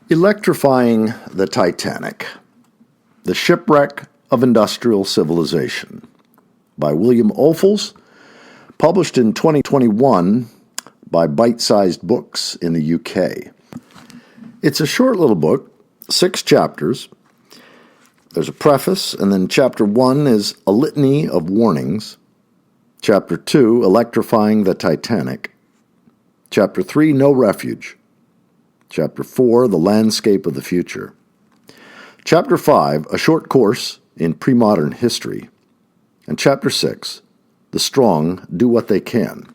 Electrifying the Titanic, The Shipwreck of Industrial Civilization by William Ophuls, published in 2021 by Bite-Sized Books in the UK. It's a short little book, 6 chapters. There's a preface, and then Chapter 1 is a litany of warnings. Chapter 2, Electrifying the Titanic. Chapter 3, No Refuge. Chapter 4, The Landscape of the Future. Chapter 5, A Short Course in Pre-Modern History. And Chapter 6, The Strong Do What They Can.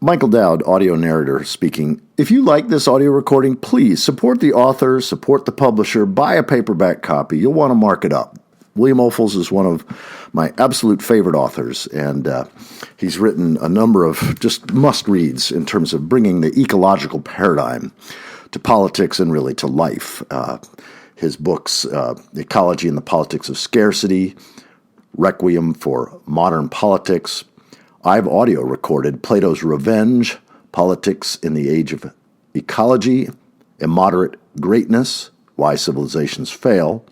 Michael Dowd, audio narrator, speaking. If you like this audio recording, please support the author, support the publisher, buy a paperback copy. You'll want to mark it up. William Ophuls is one of my absolute favorite authors, and he's written a number of just must-reads in terms of bringing the ecological paradigm to politics and really to life. His books, Ecology and the Politics of Scarcity, Requiem for Modern Politics. I've audio recorded Plato's Revenge, Politics in the Age of Ecology, Immoderate Greatness, Why Civilizations Fail,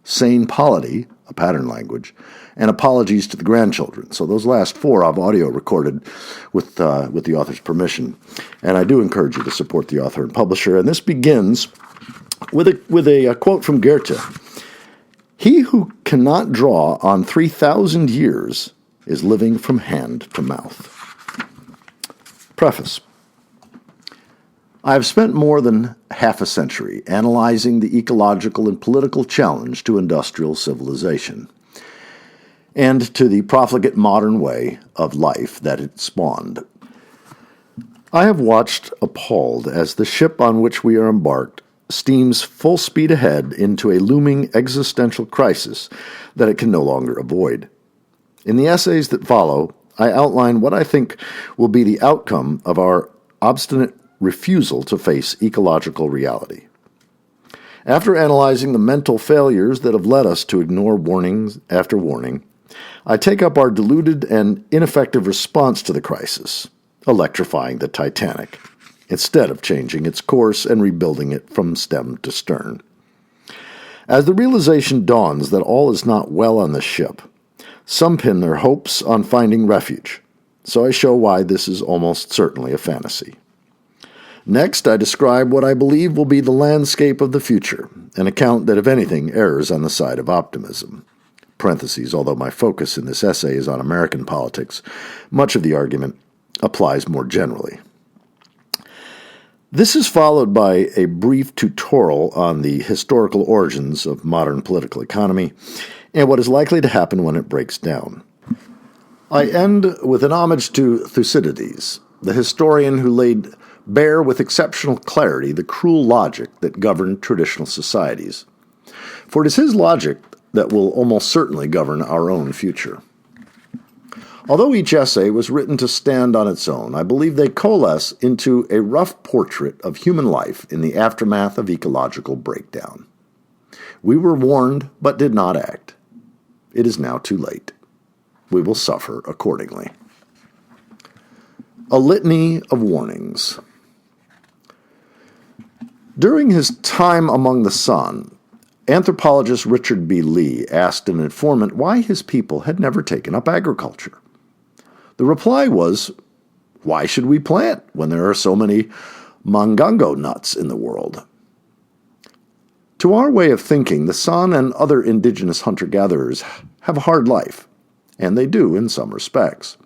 Sane Polity, a pattern language, and Apologies to the Grandchildren. So those last 4 I've audio recorded with the author's permission. And I do encourage you to support the author and publisher. And this begins with a quote from Goethe. He who cannot draw on 3,000 years is living from hand to mouth. Preface. I have spent more than half a century analyzing the ecological and political challenge to industrial civilization and to the profligate modern way of life that it spawned. I have watched appalled as the ship on which we are embarked steams full speed ahead into a looming existential crisis that it can no longer avoid. In the essays that follow, I outline what I think will be the outcome of our obstinate refusal to face ecological reality. After analyzing the mental failures that have led us to ignore warnings after warning, I take up our deluded and ineffective response to the crisis, electrifying the Titanic, instead of changing its course and rebuilding it from stem to stern. As the realization dawns that all is not well on the ship, some pin their hopes on finding refuge, so I show why this is almost certainly a fantasy. Next, I describe what I believe will be the landscape of the future, an account that, if anything, errs on the side of optimism. Parentheses, although my focus in this essay is on American politics, much of the argument applies more generally. This is followed by a brief tutorial on the historical origins of modern political economy and what is likely to happen when it breaks down. I end with an homage to Thucydides, the historian who laid bare with exceptional clarity the cruel logic that governed traditional societies. For it is his logic that will almost certainly govern our own future. Although each essay was written to stand on its own, I believe they coalesce into a rough portrait of human life in the aftermath of ecological breakdown. We were warned but did not act. It is now too late. We will suffer accordingly. A litany of warnings. During his time among the sun, anthropologist Richard B. Lee asked an informant why his people had never taken up agriculture. The reply was, why should we plant when there are so many mangongo nuts in the world? To our way of thinking, the San and other indigenous hunter-gatherers have a hard life, and they do in some respects.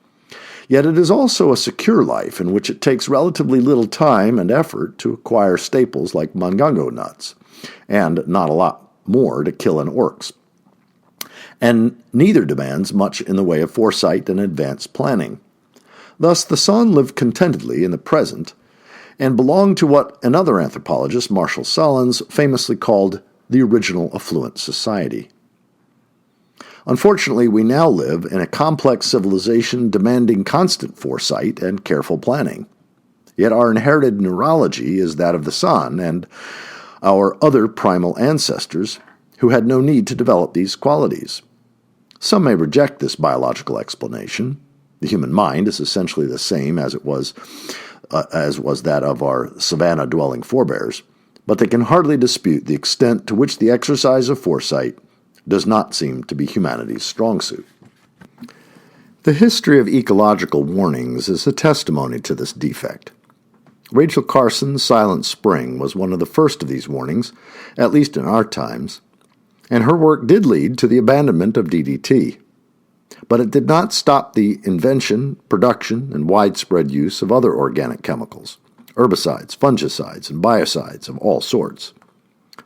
Yet it is also a secure life in which it takes relatively little time and effort to acquire staples like mangongo nuts, and not a lot more to kill an oryx. And neither demands much in the way of foresight and advanced planning. Thus, the San lived contentedly in the present and belonged to what another anthropologist, Marshall Sahlins, famously called the original affluent society. Unfortunately, we now live in a complex civilization demanding constant foresight and careful planning. Yet our inherited neurology is that of the San and our other primal ancestors who had no need to develop these qualities. Some may reject this biological explanation. The human mind is essentially the same as was that of our savanna-dwelling forebears. but they can hardly dispute the extent to which the exercise of foresight does not seem to be humanity's strong suit. The history of ecological warnings is a testimony to this defect. Rachel Carson's Silent Spring was one of the first of these warnings, at least in our times, and her work did lead to the abandonment of DDT. But it did not stop the invention, production, and widespread use of other organic chemicals, herbicides, fungicides, and biocides of all sorts.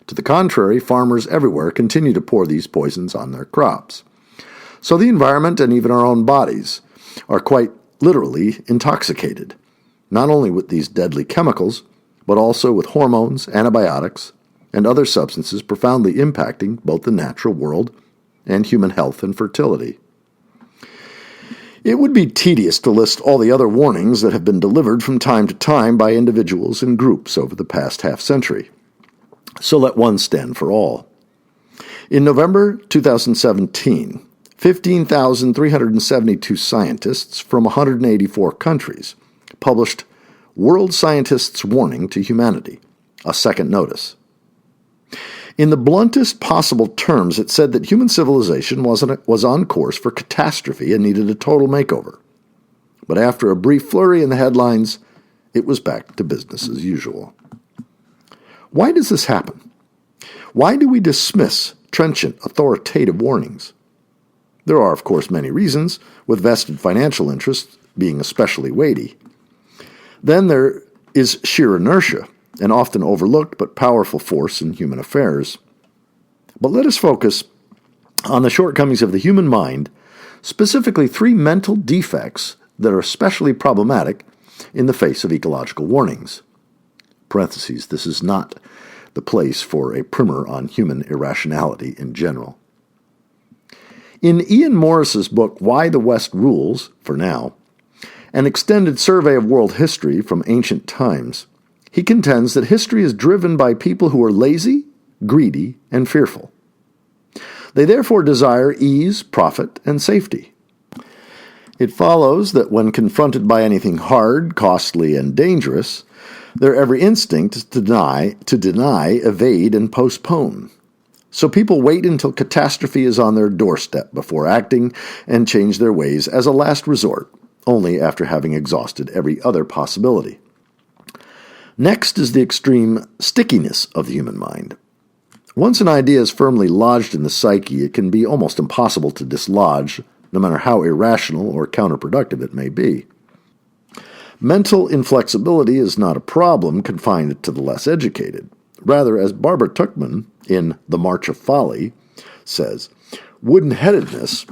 To the contrary, farmers everywhere continue to pour these poisons on their crops. So the environment and even our own bodies are quite literally intoxicated, not only with these deadly chemicals, but also with hormones, antibiotics, and other substances profoundly impacting both the natural world and human health and fertility. It would be tedious to list all the other warnings that have been delivered from time to time by individuals and groups over the past half-century. So let one stand for all. In November 2017, 15,372 scientists from 184 countries published World Scientists' Warning to Humanity, a second notice. In the bluntest possible terms, it said that human civilization was on course for catastrophe and needed a total makeover. But after a brief flurry in the headlines, it was back to business as usual. Why does this happen? Why do we dismiss trenchant, authoritative warnings? There are, of course, many reasons, with vested financial interests being especially weighty. Then there is sheer inertia, an often overlooked but powerful force in human affairs. But let us focus on the shortcomings of the human mind, specifically 3 mental defects that are especially problematic in the face of ecological warnings. Parentheses, this is not the place for a primer on human irrationality in general. In Ian Morris's book, Why the West Rules, for now, an extended survey of world history from ancient times, he contends that history is driven by people who are lazy, greedy, and fearful. They therefore desire ease, profit, and safety. It follows that when confronted by anything hard, costly, and dangerous, their every instinct is to deny, evade, and postpone. So people wait until catastrophe is on their doorstep before acting and change their ways as a last resort, only after having exhausted every other possibility. Next is the extreme stickiness of the human mind. Once an idea is firmly lodged in the psyche, it can be almost impossible to dislodge, no matter how irrational or counterproductive it may be. Mental inflexibility is not a problem confined to the less educated. Rather, as Barbara Tuchman in The March of Folly says, wooden-headedness,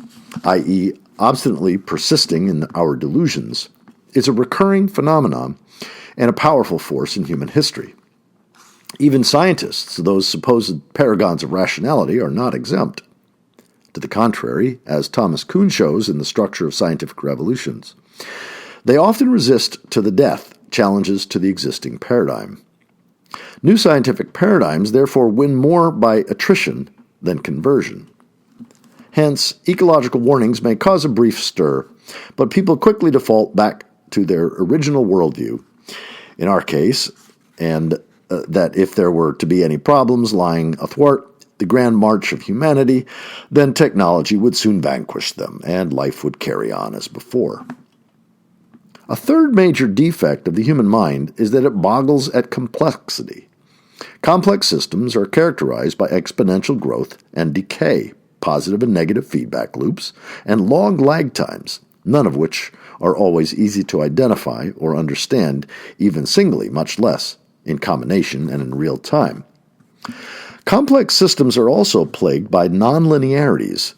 i.e., obstinately persisting in our delusions, is a recurring phenomenon and a powerful force in human history. Even scientists, those supposed paragons of rationality, are not exempt. To the contrary, as Thomas Kuhn shows in The Structure of Scientific Revolutions, they often resist to the death challenges to the existing paradigm. New scientific paradigms therefore win more by attrition than conversion. Hence, ecological warnings may cause a brief stir, but people quickly default back to their original worldview, in our case, and that if there were to be any problems lying athwart the grand march of humanity, then technology would soon vanquish them, and life would carry on as before. A third major defect of the human mind is that it boggles at complexity. Complex systems are characterized by exponential growth and decay, positive and negative feedback loops, and long lag times, none of which are always easy to identify or understand, even singly, much less in combination and in real time. Complex systems are also plagued by nonlinearities,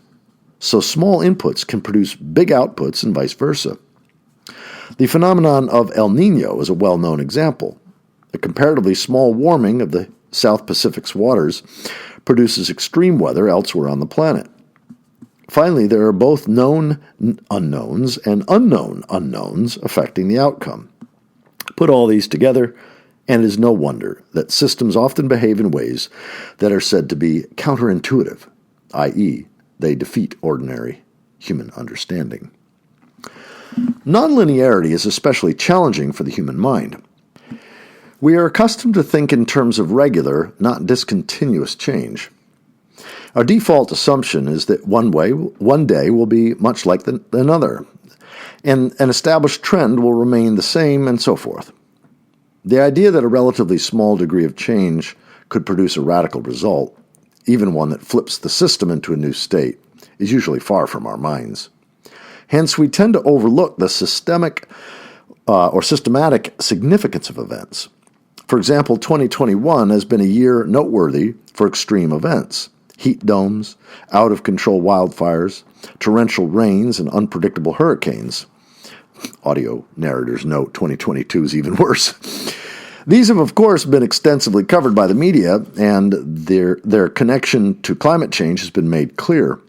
so small inputs can produce big outputs and vice versa. The phenomenon of El Niño is a well-known example. A comparatively small warming of the South Pacific's waters produces extreme weather elsewhere on the planet. Finally, there are both known unknowns and unknown unknowns affecting the outcome. Put all these together, and it is no wonder that systems often behave in ways that are said to be counterintuitive, i.e., they defeat ordinary human understanding. Nonlinearity is especially challenging for the human mind. We are accustomed to think in terms of regular, not discontinuous change. Our default assumption is that one day will be much like another, and an established trend will remain the same, and so forth. The idea that a relatively small degree of change could produce a radical result, even one that flips the system into a new state, is usually far from our minds. Hence, we tend to overlook the systematic significance of events. For example, 2021 has been a year noteworthy for extreme events: heat domes, out-of-control wildfires, torrential rains, and unpredictable hurricanes. Audio narrators note 2022 is even worse. These have, of course, been extensively covered by the media, and their connection to climate change has been made clear.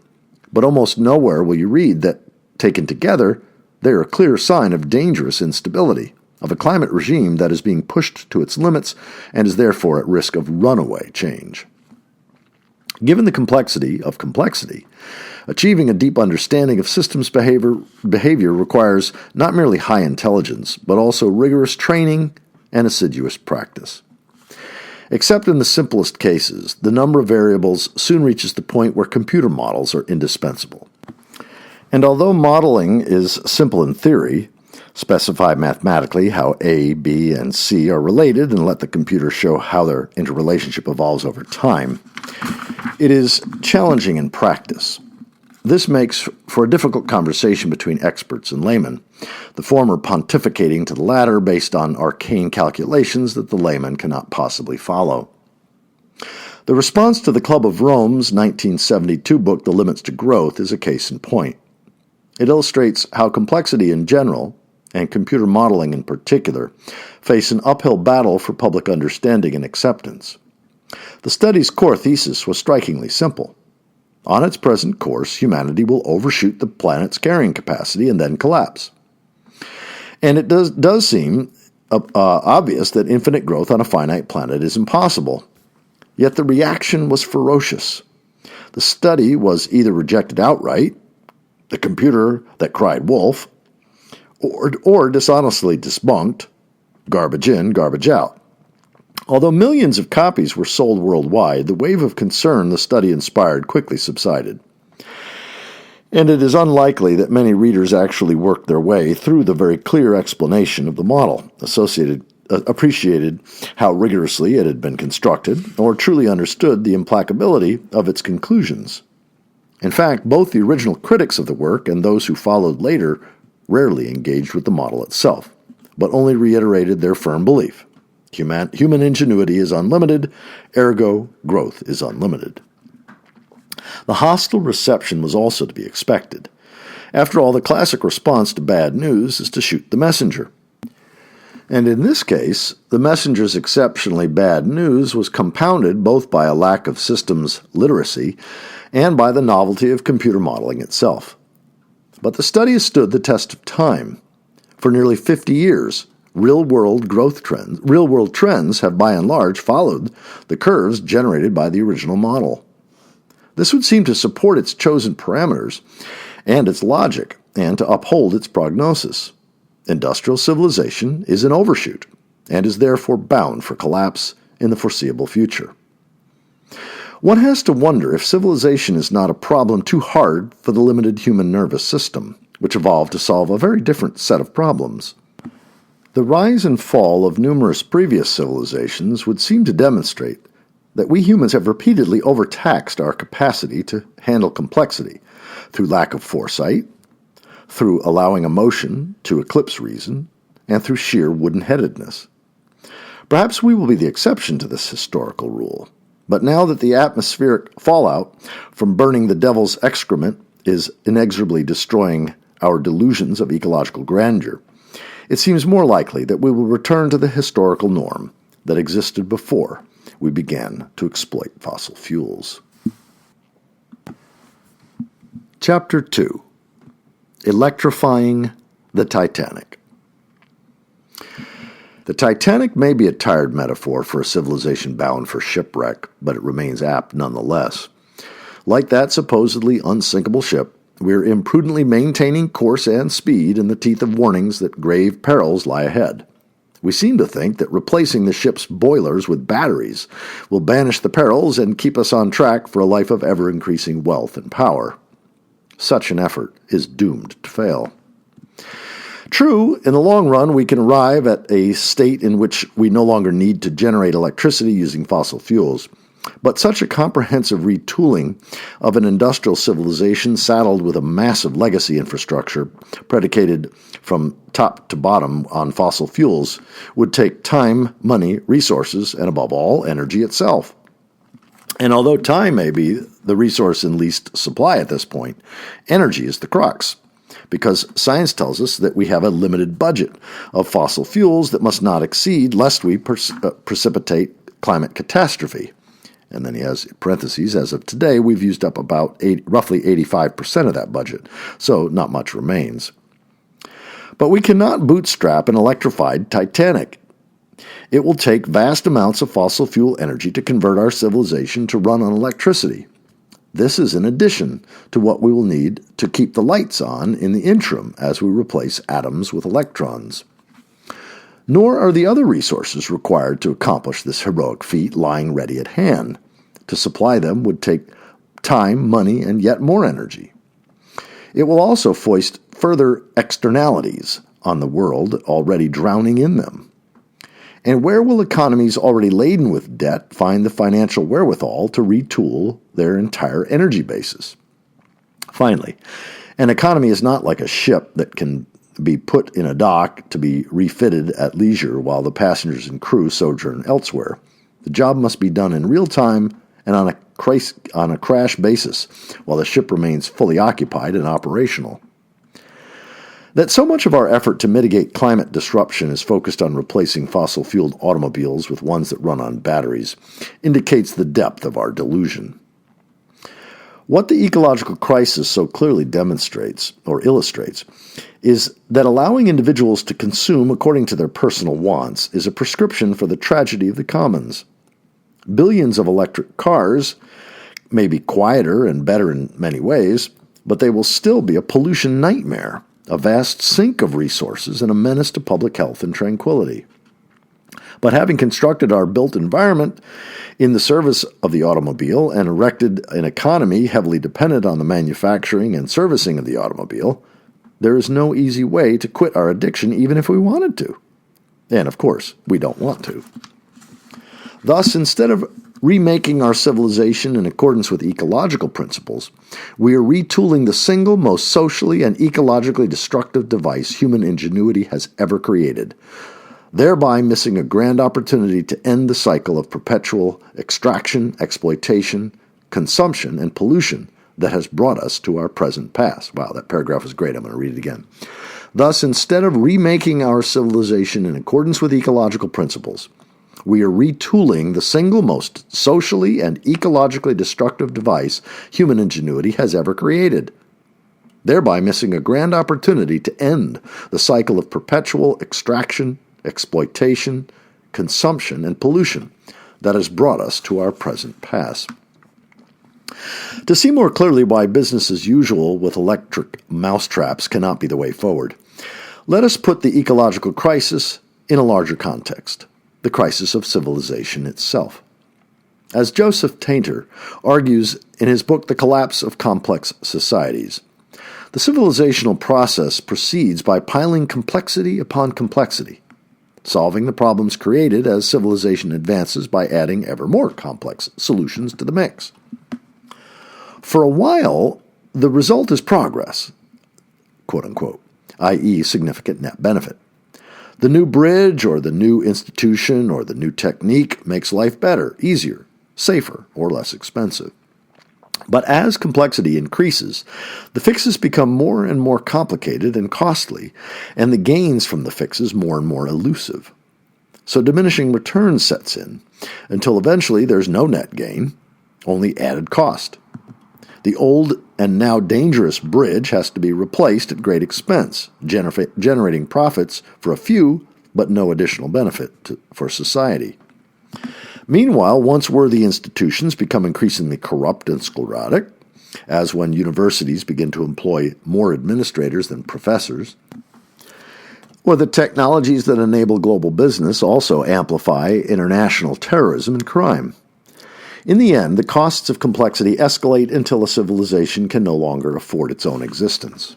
But almost nowhere will you read that, taken together, they are a clear sign of dangerous instability, of a climate regime that is being pushed to its limits and is therefore at risk of runaway change. Given the complexity of complexity, achieving a deep understanding of systems behavior requires not merely high intelligence, but also rigorous training and assiduous practice. Except in the simplest cases, the number of variables soon reaches the point where computer models are indispensable. And although modeling is simple in theory, specify mathematically how A, B, and C are related and let the computer show how their interrelationship evolves over time, it is challenging in practice. This makes for a difficult conversation between experts and laymen, the former pontificating to the latter based on arcane calculations that the layman cannot possibly follow. The response to the Club of Rome's 1972 book, The Limits to Growth, is a case in point. It illustrates how complexity in general, and computer modeling in particular, face an uphill battle for public understanding and acceptance. The study's core thesis was strikingly simple. On its present course, humanity will overshoot the planet's carrying capacity and then collapse. And it does seem obvious that infinite growth on a finite planet is impossible. Yet the reaction was ferocious. The study was either rejected outright, the computer that cried wolf, or dishonestly debunked, garbage in, garbage out. Although millions of copies were sold worldwide, the wave of concern the study inspired quickly subsided. And it is unlikely that many readers actually worked their way through the very clear explanation of the model, appreciated how rigorously it had been constructed, or truly understood the implacability of its conclusions. In fact, both the original critics of the work and those who followed later rarely engaged with the model itself, but only reiterated their firm belief. Human ingenuity is unlimited, ergo, growth is unlimited. The hostile reception was also to be expected. After all, the classic response to bad news is to shoot the messenger. And in this case, the messenger's exceptionally bad news was compounded both by a lack of systems literacy and by the novelty of computer modeling itself. But the study has stood the test of time. For nearly 50 years, real-world trends have by and large followed the curves generated by the original model. This would seem to support its chosen parameters and its logic, and to uphold its prognosis. Industrial civilization is an overshoot, and is therefore bound for collapse in the foreseeable future. One has to wonder if civilization is not a problem too hard for the limited human nervous system, which evolved to solve a very different set of problems. The rise and fall of numerous previous civilizations would seem to demonstrate that we humans have repeatedly overtaxed our capacity to handle complexity through lack of foresight, through allowing emotion to eclipse reason, and through sheer wooden-headedness. Perhaps we will be the exception to this historical rule, but now that the atmospheric fallout from burning the devil's excrement is inexorably destroying our delusions of ecological grandeur, it seems more likely that we will return to the historical norm that existed before we began to exploit fossil fuels. Chapter 2. Electrifying the Titanic. The Titanic may be a tired metaphor for a civilization bound for shipwreck, but it remains apt nonetheless. Like that supposedly unsinkable ship, we're imprudently maintaining course and speed in the teeth of warnings that grave perils lie ahead. We seem to think that replacing the ship's boilers with batteries will banish the perils and keep us on track for a life of ever-increasing wealth and power. Such an effort is doomed to fail. True, in the long run, we can arrive at a state in which we no longer need to generate electricity using fossil fuels. But such a comprehensive retooling of an industrial civilization saddled with a massive legacy infrastructure predicated from top to bottom on fossil fuels would take time, money, resources, and above all, energy itself. And although time may be the resource in least supply at this point, energy is the crux, because science tells us that we have a limited budget of fossil fuels that must not exceed lest we precipitate climate catastrophe. And then he has parentheses, as of today, we've used up about roughly 85% of that budget, so not much remains. But we cannot bootstrap an electrified Titanic. It will take vast amounts of fossil fuel energy to convert our civilization to run on electricity. This is in addition to what we will need to keep the lights on in the interim as we replace atoms with electrons. Nor are the other resources required to accomplish this heroic feat lying ready at hand. To supply them would take time, money, and yet more energy. It will also foist further externalities on the world already drowning in them. And where will economies already laden with debt find the financial wherewithal to retool their entire energy bases? Finally, an economy is not like a ship that can be put in a dock to be refitted at leisure while the passengers and crew sojourn elsewhere. The job must be done in real time and on a crash basis while the ship remains fully occupied and operational. That so much of our effort to mitigate climate disruption is focused on replacing fossil-fueled automobiles with ones that run on batteries indicates the depth of our delusion. What the ecological crisis so clearly demonstrates, or illustrates, is that allowing individuals to consume according to their personal wants is a prescription for the tragedy of the commons. Billions of electric cars may be quieter and better in many ways, but they will still be a pollution nightmare, a vast sink of resources, and a menace to public health and tranquility. But having constructed our built environment in the service of the automobile and erected an economy heavily dependent on the manufacturing and servicing of the automobile, there is no easy way to quit our addiction even if we wanted to. And, of course, we don't want to. Thus, instead of remaking our civilization in accordance with ecological principles, we are retooling the single most socially and ecologically destructive device human ingenuity has ever created, thereby missing a grand opportunity to end the cycle of perpetual extraction, exploitation, consumption, and pollution that has brought us to our present pass. Wow, that paragraph was great. I'm going to read it again. Thus, instead of remaking our civilization in accordance with ecological principles, we are retooling the single most socially and ecologically destructive device human ingenuity has ever created, thereby missing a grand opportunity to end the cycle of perpetual extraction, exploitation, consumption, and pollution that has brought us to our present pass. To see more clearly why business as usual with electric mousetraps cannot be the way forward, let us put the ecological crisis in a larger context, the crisis of civilization itself. As Joseph Tainter argues in his book The Collapse of Complex Societies, the civilizational process proceeds by piling complexity upon complexity, solving the problems created as civilization advances by adding ever more complex solutions to the mix. For a while, the result is progress, quote unquote, i.e., significant net benefit. The new bridge or the new institution or the new technique makes life better, easier, safer, or less expensive. But as complexity increases, the fixes become more and more complicated and costly, and the gains from the fixes more and more elusive. So diminishing returns sets in, until eventually there's no net gain, only added cost. The old and now dangerous bridge has to be replaced at great expense, generating profits for a few, but no additional benefit for society. Meanwhile, once worthy institutions become increasingly corrupt and sclerotic, as when universities begin to employ more administrators than professors, Or the technologies that enable global business also amplify international terrorism and crime. In the end, the costs of complexity escalate until a civilization can no longer afford its own existence.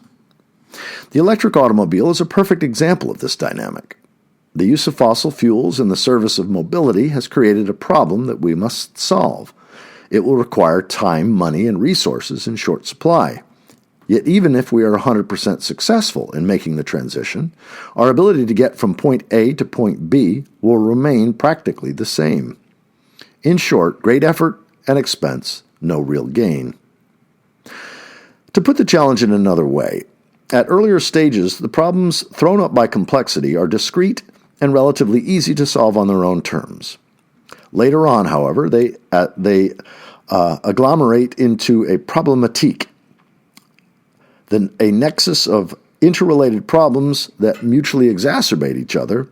The electric automobile is a perfect example of this dynamic. The use of fossil fuels in the service of mobility has created a problem that we must solve. It will require time, money, and resources in short supply. Yet even if we are 100% successful in making the transition, our ability to get from point A to point B will remain practically the same. In short, great effort and expense, no real gain. To put the challenge in another way, at earlier stages, the problems thrown up by complexity are discrete and relatively easy to solve on their own terms. Later on, however, they agglomerate into a problematique, a nexus of interrelated problems that mutually exacerbate each other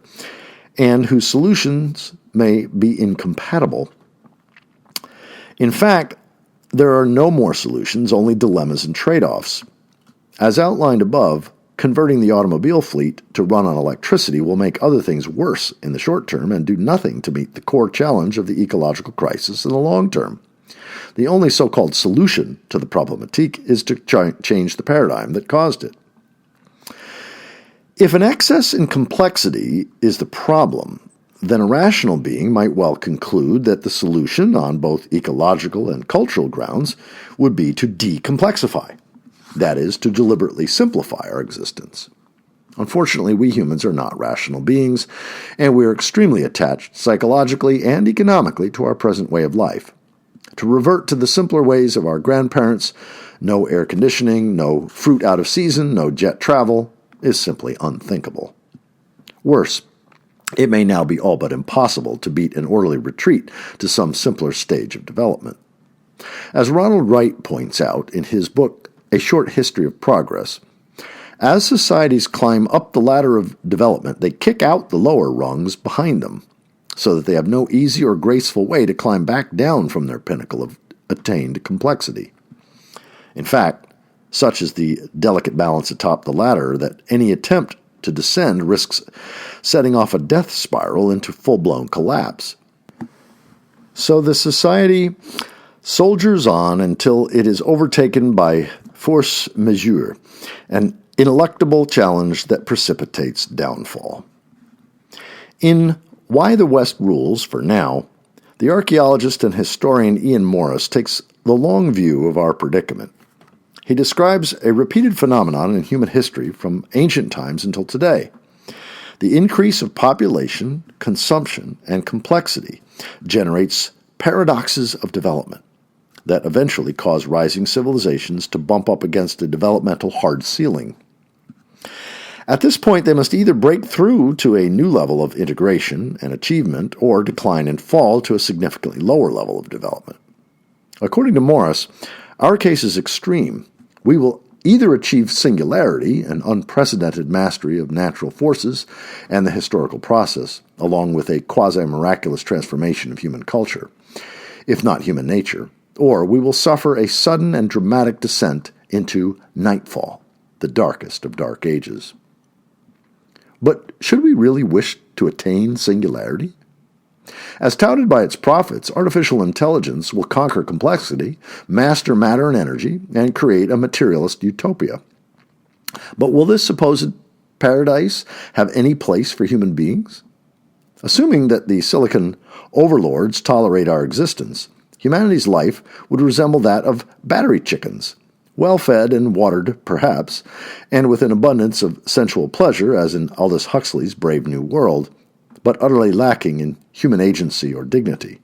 and whose solutions may be incompatible. In fact, there are no more solutions, only dilemmas and trade-offs. As outlined above, converting the automobile fleet to run on electricity will make other things worse in the short term and do nothing to meet the core challenge of the ecological crisis in the long term. The only so-called solution to the problematique is to change the paradigm that caused it. If an excess in complexity is the problem, then a rational being might well conclude that the solution, on both ecological and cultural grounds, would be to decomplexify. That is, to deliberately simplify our existence. Unfortunately, we humans are not rational beings, and we are extremely attached psychologically and economically to our present way of life. To revert to the simpler ways of our grandparents, no air conditioning, no fruit out of season, no jet travel, is simply unthinkable. Worse, it may now be all but impossible to beat an orderly retreat to some simpler stage of development. As Ronald Wright points out in his book, A Short History of Progress, as societies climb up the ladder of development, they kick out the lower rungs behind them, so that they have no easy or graceful way to climb back down from their pinnacle of attained complexity. In fact, such is the delicate balance atop the ladder that any attempt to descend risks setting off a death spiral into full-blown collapse. So the society soldiers on until it is overtaken by force majeure, an ineluctable challenge that precipitates downfall. In Why the West Rules for Now, the archaeologist and historian Ian Morris takes the long view of our predicament. He describes a repeated phenomenon in human history from ancient times until today. The increase of population, consumption, and complexity generates paradoxes of development that eventually cause rising civilizations to bump up against a developmental hard ceiling. At this point, they must either break through to a new level of integration and achievement or decline and fall to a significantly lower level of development. According to Morris, our case is extreme. We will either achieve singularity, an unprecedented mastery of natural forces and the historical process, along with a quasi-miraculous transformation of human culture, if not human nature, or we will suffer a sudden and dramatic descent into nightfall, the darkest of dark ages. But should we really wish to attain singularity? As touted by its prophets, artificial intelligence will conquer complexity, master matter and energy, and create a materialist utopia. But will this supposed paradise have any place for human beings? Assuming that the silicon overlords tolerate our existence, humanity's life would resemble that of battery chickens, well-fed and watered, perhaps, and with an abundance of sensual pleasure, as in Aldous Huxley's Brave New World, but utterly lacking in human agency or dignity.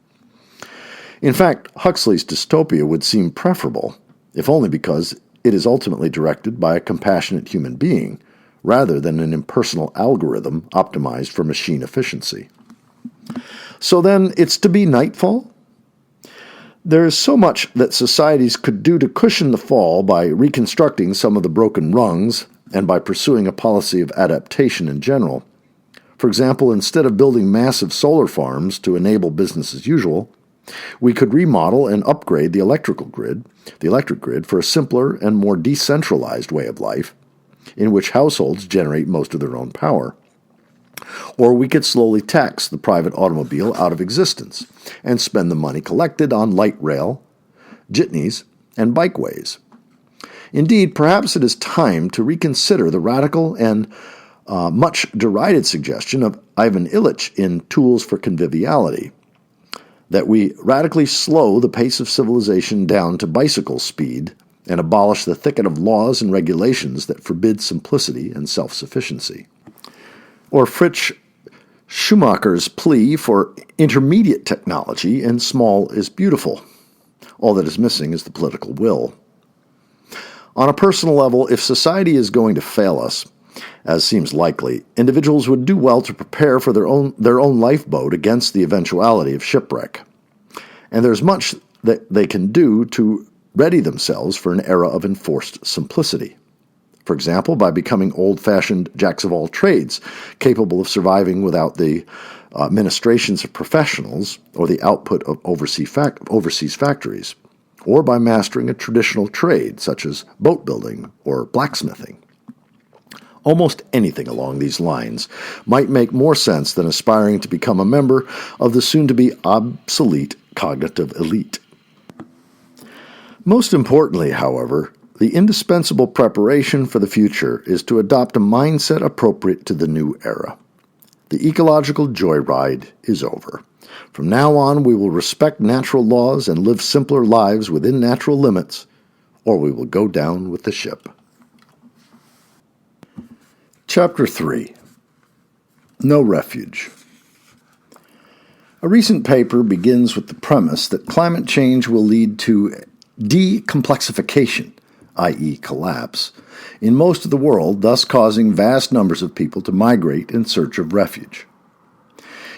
In fact, Huxley's dystopia would seem preferable, if only because it is ultimately directed by a compassionate human being, rather than an impersonal algorithm optimized for machine efficiency. So then, it's to be nightfall? There is so much that societies could do to cushion the fall by reconstructing some of the broken rungs and by pursuing a policy of adaptation in general. For example, instead of building massive solar farms to enable business as usual, we could remodel and upgrade the electric grid for a simpler and more decentralized way of life, in which households generate most of their own power. Or we could slowly tax the private automobile out of existence and spend the money collected on light rail, jitneys, and bikeways. Indeed, perhaps it is time to reconsider the radical and much derided suggestion of Ivan Illich in Tools for Conviviality, that we radically slow the pace of civilization down to bicycle speed and abolish the thicket of laws and regulations that forbid simplicity and self-sufficiency. Or Fritz Schumacher's plea for intermediate technology and small is beautiful. All that is missing is the political will. On a personal level, if society is going to fail us, as seems likely, individuals would do well to prepare for their own lifeboat against the eventuality of shipwreck. And there's much that they can do to ready themselves for an era of enforced simplicity. For example, by becoming old-fashioned jacks of all trades, capable of surviving without the ministrations of professionals or the output of overseas factories, or by mastering a traditional trade such as boat building or blacksmithing. Almost anything along these lines might make more sense than aspiring to become a member of the soon-to-be obsolete cognitive elite. Most importantly, however, the indispensable preparation for the future is to adopt a mindset appropriate to the new era. The ecological joyride is over. From now on, we will respect natural laws and live simpler lives within natural limits, or we will go down with the ship. Chapter 3. No Refuge. A recent paper begins with the premise that climate change will lead to decomplexification, i.e. collapse, in most of the world, thus causing vast numbers of people to migrate in search of refuge.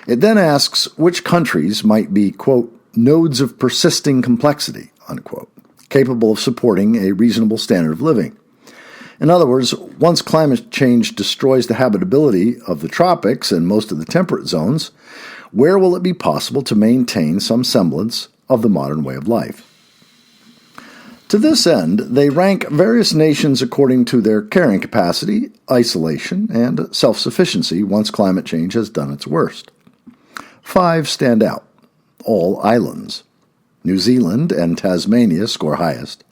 It then asks which countries might be, quote, nodes of persisting complexity, unquote, capable of supporting a reasonable standard of living. In other words, once climate change destroys the habitability of the tropics and most of the temperate zones, where will it be possible to maintain some semblance of the modern way of life? To this end, they rank various nations according to their carrying capacity, isolation, and self-sufficiency once climate change has done its worst. 5 stand out, all islands. New Zealand and Tasmania score highest,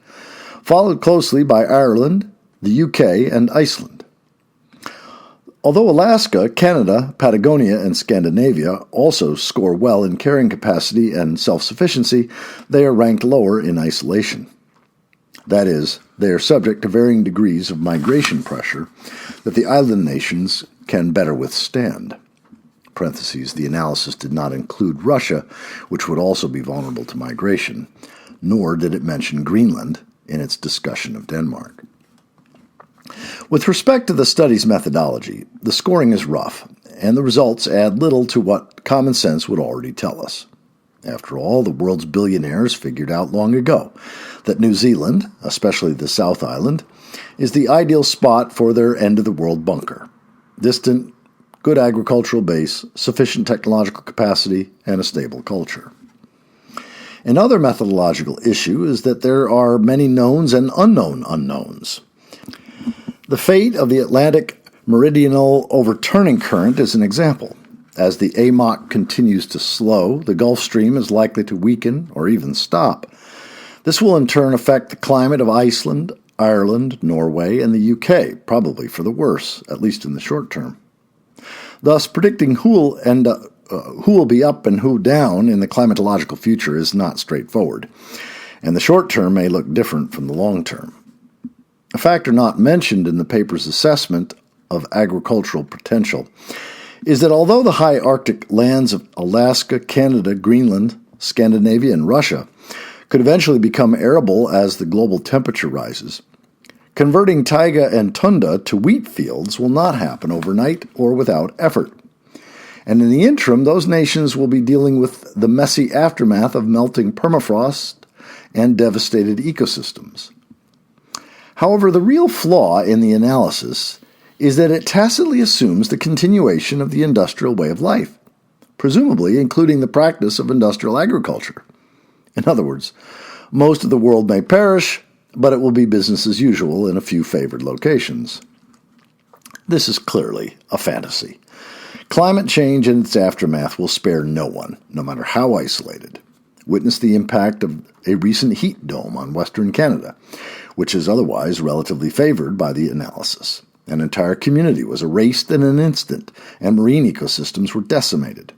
followed closely by Ireland, the UK, and Iceland. Although Alaska, Canada, Patagonia, and Scandinavia also score well in carrying capacity and self-sufficiency, they are ranked lower in isolation. That is, they are subject to varying degrees of migration pressure that the island nations can better withstand. Parentheses, the analysis did not include Russia, which would also be vulnerable to migration, nor did it mention Greenland in its discussion of Denmark. With respect to the study's methodology, the scoring is rough, and the results add little to what common sense would already tell us. After all, the world's billionaires figured out long ago that New Zealand, especially the South Island, is the ideal spot for their end-of-the-world bunker. Distant, good agricultural base, sufficient technological capacity, and a stable culture. Another methodological issue is that there are many knowns and unknown unknowns. The fate of the Atlantic meridional overturning current is an example. As the AMOC continues to slow, the Gulf Stream is likely to weaken or even stop. This will in turn affect the climate of Iceland, Ireland, Norway, and the UK, probably for the worse, at least in the short term. Thus, predicting who will be up and who down in the climatological future is not straightforward, and the short term may look different from the long term. A factor not mentioned in the paper's assessment of agricultural potential is that although the high Arctic lands of Alaska, Canada, Greenland, Scandinavia, and Russia could eventually become arable as the global temperature rises, converting taiga and tundra to wheat fields will not happen overnight or without effort. And in the interim, those nations will be dealing with the messy aftermath of melting permafrost and devastated ecosystems. However, the real flaw in the analysis is that it tacitly assumes the continuation of the industrial way of life, presumably including the practice of industrial agriculture. In other words, most of the world may perish, but it will be business as usual in a few favored locations. This is clearly a fantasy. Climate change and its aftermath will spare no one, no matter how isolated. Witness the impact of a recent heat dome on Western Canada, which is otherwise relatively favored by the analysis. An entire community was erased in an instant, and marine ecosystems were decimated.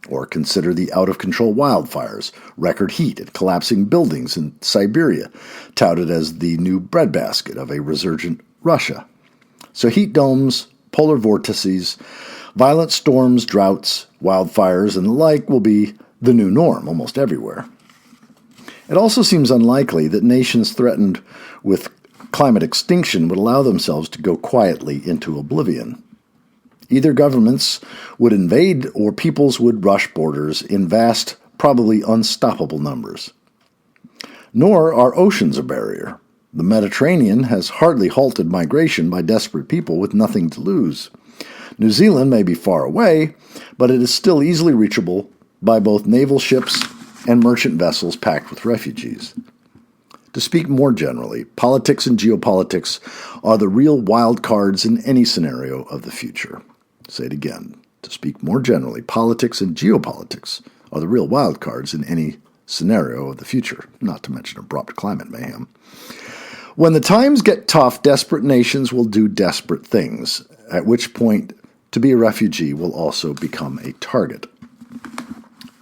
Or consider the out-of-control wildfires, record heat, and collapsing buildings in Siberia, touted as the new breadbasket of a resurgent Russia. So heat domes, polar vortices, violent storms, droughts, wildfires, and the like will be the new norm almost everywhere. It also seems unlikely that nations threatened with climate extinction would allow themselves to go quietly into oblivion. Either governments would invade or peoples would rush borders in vast, probably unstoppable numbers. Nor are oceans a barrier. The Mediterranean has hardly halted migration by desperate people with nothing to lose. New Zealand may be far away, but it is still easily reachable by both naval ships and merchant vessels packed with refugees. To speak more generally, politics and geopolitics are the real wild cards in any scenario of the future. Say it again. To speak more generally, politics and geopolitics are the real wild cards in any scenario of the future, not to mention abrupt climate mayhem. When the times get tough, desperate nations will do desperate things, at which point to be a refugee will also become a target.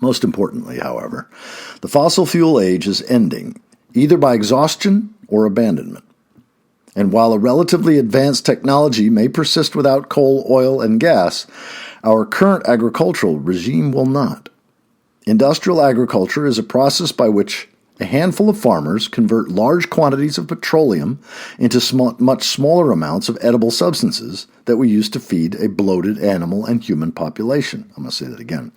Most importantly, however, the fossil fuel age is ending, either by exhaustion or abandonment. And while a relatively advanced technology may persist without coal, oil, and gas, our current agricultural regime will not. Industrial agriculture is a process by which a handful of farmers convert large quantities of petroleum into much smaller amounts of edible substances that we use to feed a bloated animal and human population. I'm going to say that again.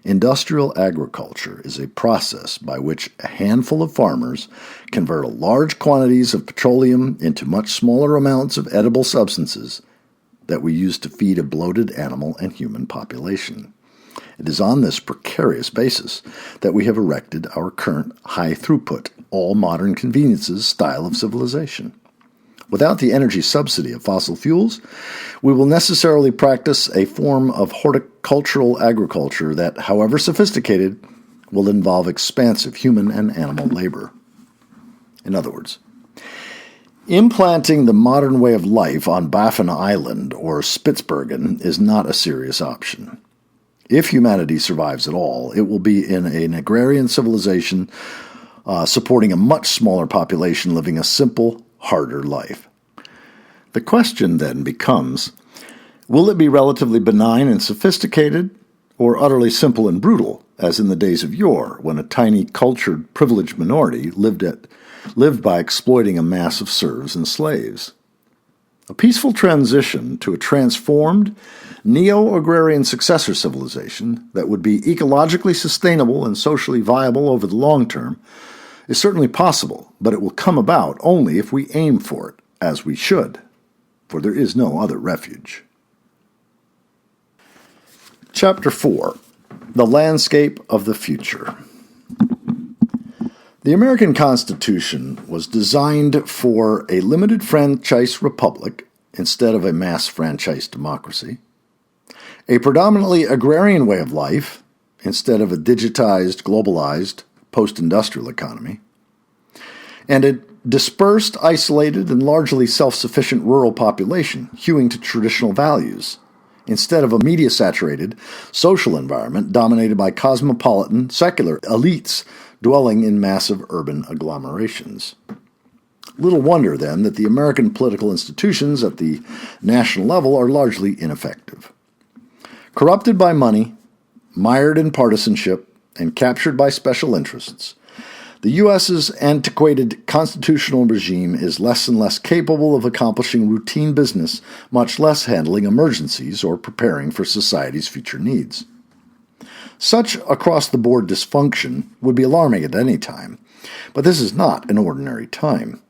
Industrial agriculture is a process by which a handful of farmers convert large quantities of petroleum into much smaller amounts of edible substances that we use to feed a bloated animal and human population. It is on this precarious basis that we have erected our current high-throughput, all-modern conveniences style of civilization. Without the energy subsidy of fossil fuels, we will necessarily practice a form of horticultural agriculture that, however sophisticated, will involve expansive human and animal labor. In other words, implanting the modern way of life on Baffin Island or Spitsbergen is not a serious option. If humanity survives at all, it will be in an agrarian civilization supporting a much smaller population living a simple, harder life. The question then becomes, will it be relatively benign and sophisticated, or utterly simple and brutal, as in the days of yore, when a tiny, cultured, privileged minority lived by exploiting a mass of serfs and slaves? A peaceful transition to a transformed, neo-agrarian successor civilization that would be ecologically sustainable and socially viable over the long term is certainly possible, but it will come about only if we aim for it, as we should, for there is no other refuge. Chapter 4. The Landscape of the Future. The American Constitution was designed for a limited franchise republic instead of a mass franchise democracy, a predominantly agrarian way of life instead of a digitized, globalized, post-industrial economy, and a dispersed, isolated, and largely self-sufficient rural population hewing to traditional values, instead of a media-saturated social environment dominated by cosmopolitan, secular elites dwelling in massive urban agglomerations. Little wonder, then, that the American political institutions at the national level are largely ineffective. Corrupted by money, mired in partisanship, and captured by special interests, the U.S.'s antiquated constitutional regime is less and less capable of accomplishing routine business, much less handling emergencies or preparing for society's future needs. Such across-the-board dysfunction would be alarming at any time, but this is not an ordinary time.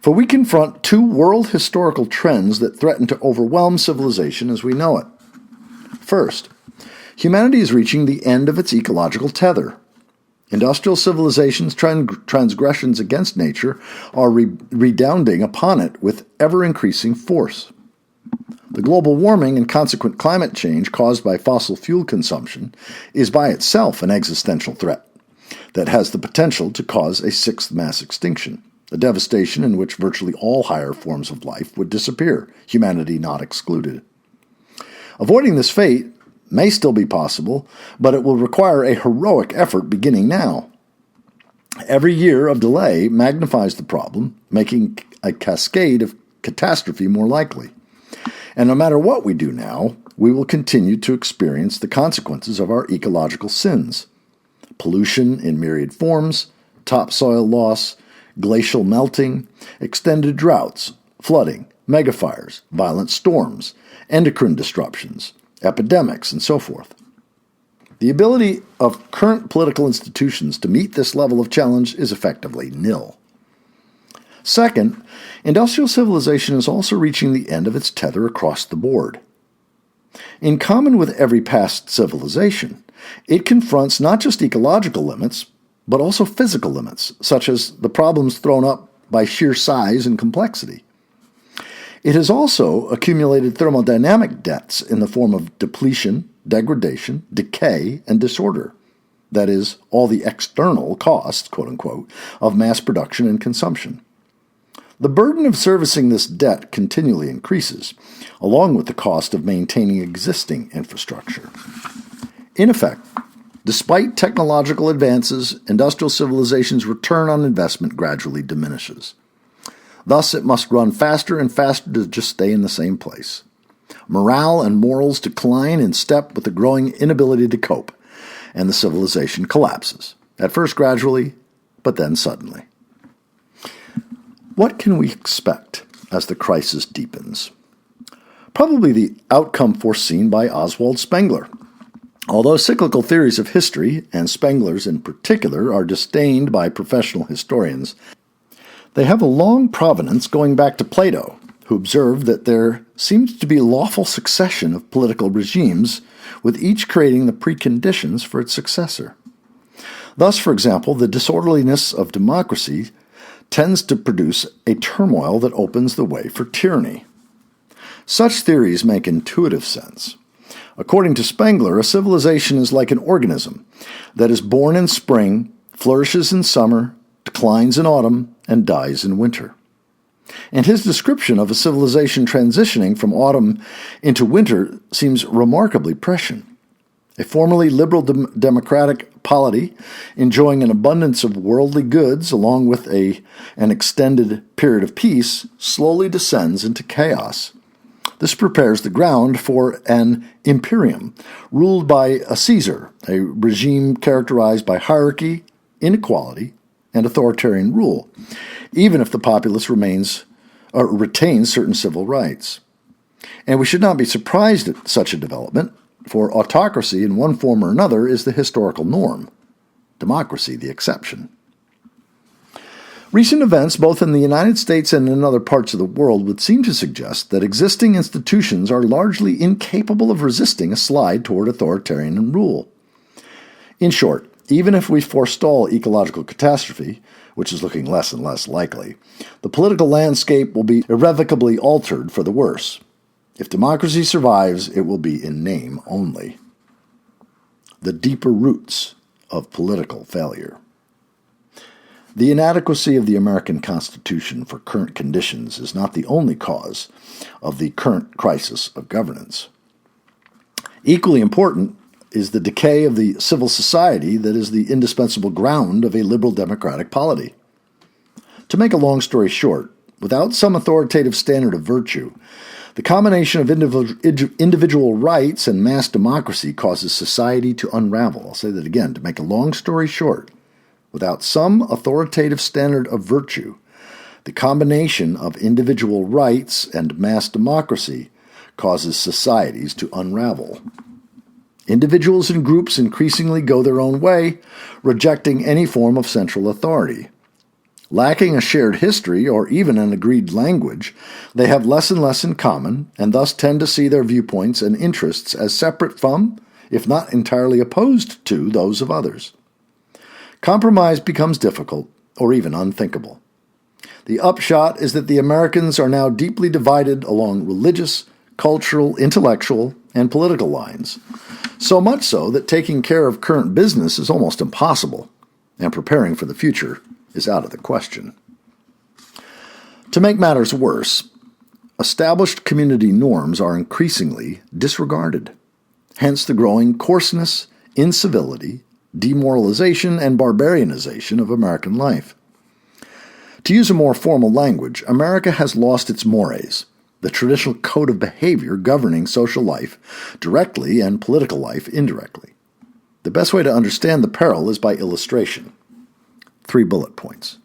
For we confront two world historical trends that threaten to overwhelm civilization as we know it. First, humanity is reaching the end of its ecological tether. Industrial civilization's transgressions against nature are redounding upon it with ever-increasing force. The global warming and consequent climate change caused by fossil fuel consumption is by itself an existential threat that has the potential to cause a sixth mass extinction, a devastation in which virtually all higher forms of life would disappear, humanity not excluded. Avoiding this fate may still be possible, but it will require a heroic effort beginning now. Every year of delay magnifies the problem, making a cascade of catastrophe more likely. And no matter what we do now, we will continue to experience the consequences of our ecological sins. Pollution in myriad forms, topsoil loss, glacial melting, extended droughts, flooding, megafires, violent storms, endocrine disruptions, epidemics, and so forth. The ability of current political institutions to meet this level of challenge is effectively nil. Second, industrial civilization is also reaching the end of its tether across the board. In common with every past civilization, it confronts not just ecological limits, but also physical limits, such as the problems thrown up by sheer size and complexity. It has also accumulated thermodynamic debts in the form of depletion, degradation, decay, and disorder. That is, all the external costs, quote-unquote, of mass production and consumption. The burden of servicing this debt continually increases, along with the cost of maintaining existing infrastructure. In effect, despite technological advances, industrial civilization's return on investment gradually diminishes. Thus, it must run faster and faster to just stay in the same place. Morale and morals decline in step with the growing inability to cope, and the civilization collapses, at first gradually, but then suddenly. What can we expect as the crisis deepens? Probably the outcome foreseen by Oswald Spengler. Although cyclical theories of history, and Spengler's in particular, are disdained by professional historians, they have a long provenance going back to Plato, who observed that there seemed to be a lawful succession of political regimes, with each creating the preconditions for its successor. Thus, for example, the disorderliness of democracy tends to produce a turmoil that opens the way for tyranny. Such theories make intuitive sense. According to Spengler, a civilization is like an organism that is born in spring, flourishes in summer, declines in autumn, and dies in winter. And his description of a civilization transitioning from autumn into winter seems remarkably prescient. A formerly liberal democratic polity, enjoying an abundance of worldly goods along with an extended period of peace, slowly descends into chaos. This prepares the ground for an imperium, ruled by a Caesar, a regime characterized by hierarchy, inequality, and authoritarian rule, even if the populace retains certain civil rights. And we should not be surprised at such a development, for autocracy in one form or another is the historical norm, democracy the exception. Recent events, both in the United States and in other parts of the world, would seem to suggest that existing institutions are largely incapable of resisting a slide toward authoritarian rule. In short, even if we forestall ecological catastrophe, which is looking less and less likely, the political landscape will be irrevocably altered for the worse. If democracy survives, it will be in name only. The deeper roots of political failure. The inadequacy of the American Constitution for current conditions is not the only cause of the current crisis of governance. Equally important is the decay of the civil society that is the indispensable ground of a liberal democratic polity. To make a long story short, without some authoritative standard of virtue, the combination of individual rights and mass democracy causes society to unravel. I'll say that again. To make a long story short, without some authoritative standard of virtue, the combination of individual rights and mass democracy causes societies to unravel. Individuals and groups increasingly go their own way, rejecting any form of central authority. Lacking a shared history or even an agreed language, they have less and less in common and thus tend to see their viewpoints and interests as separate from, if not entirely opposed to, those of others. Compromise becomes difficult or even unthinkable. The upshot is that the Americans are now deeply divided along religious, cultural, intellectual, and political lines. So much so that taking care of current business is almost impossible, and preparing for the future is out of the question. To make matters worse, established community norms are increasingly disregarded. Hence the growing coarseness, incivility, demoralization, and barbarianization of American life. To use a more formal language, America has lost its mores, the traditional code of behavior governing social life directly and political life indirectly. The best way to understand the peril is by illustration. 3 bullet points.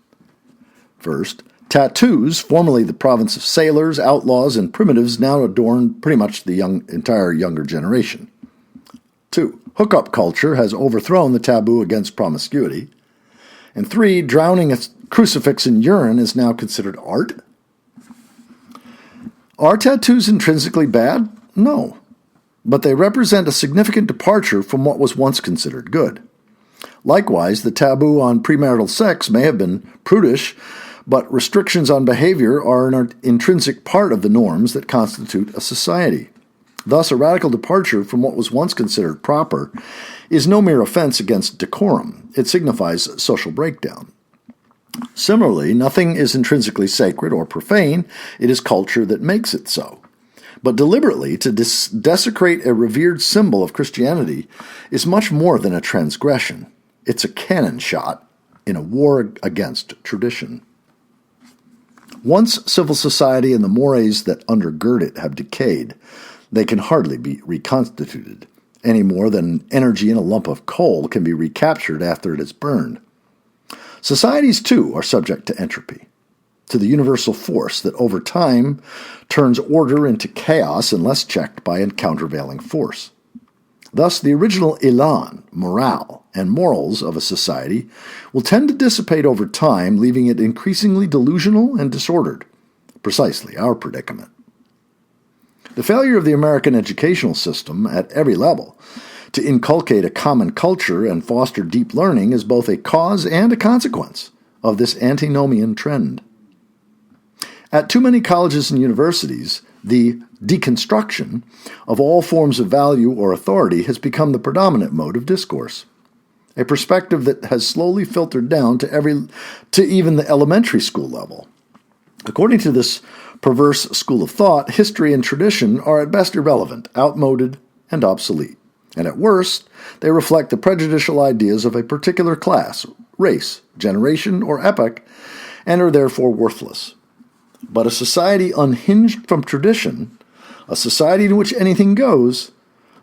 First, tattoos, formerly the province of sailors, outlaws, and primitives, now adorn pretty much the entire younger generation. 2, hookup culture has overthrown the taboo against promiscuity. And 3, drowning a crucifix in urine is now considered art. Are tattoos intrinsically bad? No. But they represent a significant departure from what was once considered good. Likewise, the taboo on premarital sex may have been prudish, but restrictions on behavior are an intrinsic part of the norms that constitute a society. Thus, a radical departure from what was once considered proper is no mere offense against decorum. It signifies social breakdown. Similarly, nothing is intrinsically sacred or profane. It is culture that makes it so. But deliberately to desecrate a revered symbol of Christianity is much more than a transgression. It's a cannon shot in a war against tradition. Once civil society and the mores that undergird it have decayed, they can hardly be reconstituted, any more than energy in a lump of coal can be recaptured after it is burned. Societies, too, are subject to entropy, to the universal force that over time turns order into chaos unless checked by a countervailing force. Thus, the original élan, morale, and morals of a society will tend to dissipate over time, leaving it increasingly delusional and disordered. Precisely our predicament. The failure of the American educational system at every level to inculcate a common culture and foster deep learning is both a cause and a consequence of this antinomian trend. At too many colleges and universities, the deconstruction of all forms of value or authority has become the predominant mode of discourse, a perspective that has slowly filtered down to even the elementary school level. According to this perverse school of thought, history and tradition are at best irrelevant, outmoded, and obsolete. And at worst, they reflect the prejudicial ideas of a particular class, race, generation, or epoch, and are therefore worthless. But a society unhinged from tradition, a society in which anything goes,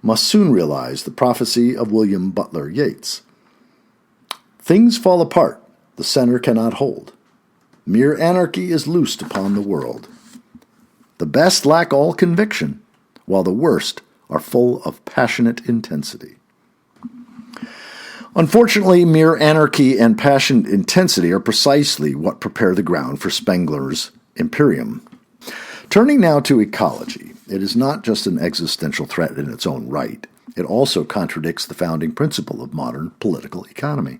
must soon realize the prophecy of William Butler Yeats. Things fall apart, the center cannot hold. Mere anarchy is loosed upon the world. The best lack all conviction, while the worst are full of passionate intensity. Unfortunately, mere anarchy and passionate intensity are precisely what prepare the ground for Spengler's imperium. Turning now to ecology, it is not just an existential threat in its own right. It also contradicts the founding principle of modern political economy.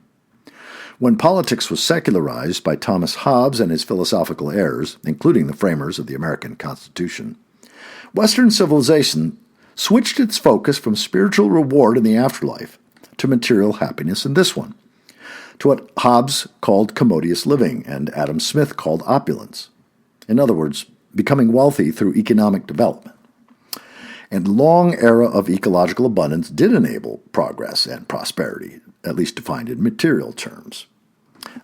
When politics was secularized by Thomas Hobbes and his philosophical heirs, including the framers of the American Constitution, Western civilization switched its focus from spiritual reward in the afterlife to material happiness in this one, to what Hobbes called commodious living and Adam Smith called opulence. In other words, becoming wealthy through economic development. And long era of ecological abundance did enable progress and prosperity, at least defined in material terms.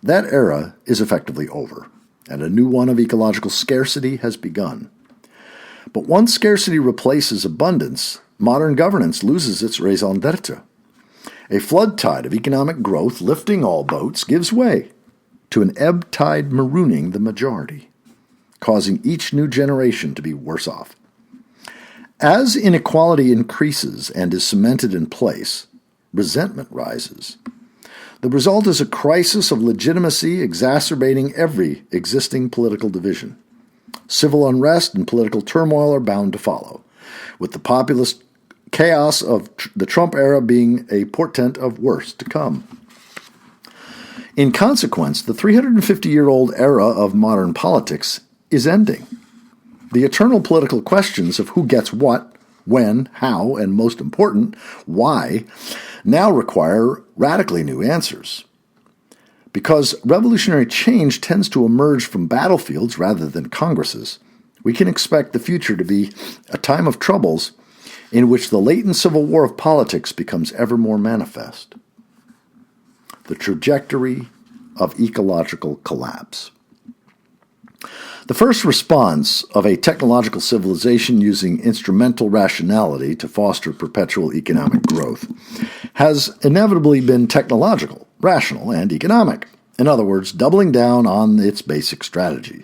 That era is effectively over, and a new one of ecological scarcity has begun. But once scarcity replaces abundance, modern governance loses its raison d'etre. A flood tide of economic growth lifting all boats gives way to an ebb tide marooning the majority, causing each new generation to be worse off. As inequality increases and is cemented in place, resentment rises. The result is a crisis of legitimacy exacerbating every existing political division. Civil unrest and political turmoil are bound to follow, with the populist chaos of the Trump era being a portent of worse to come. In consequence, the 350-year-old era of modern politics is ending. The eternal political questions of who gets what, when, how, and most important, why, now require radically new answers. Because revolutionary change tends to emerge from battlefields rather than congresses, we can expect the future to be a time of troubles in which the latent civil war of politics becomes ever more manifest. The trajectory of ecological collapse. The first response of a technological civilization using instrumental rationality to foster perpetual economic growth has inevitably been technological, rational, and economic. In other words, doubling down on its basic strategy.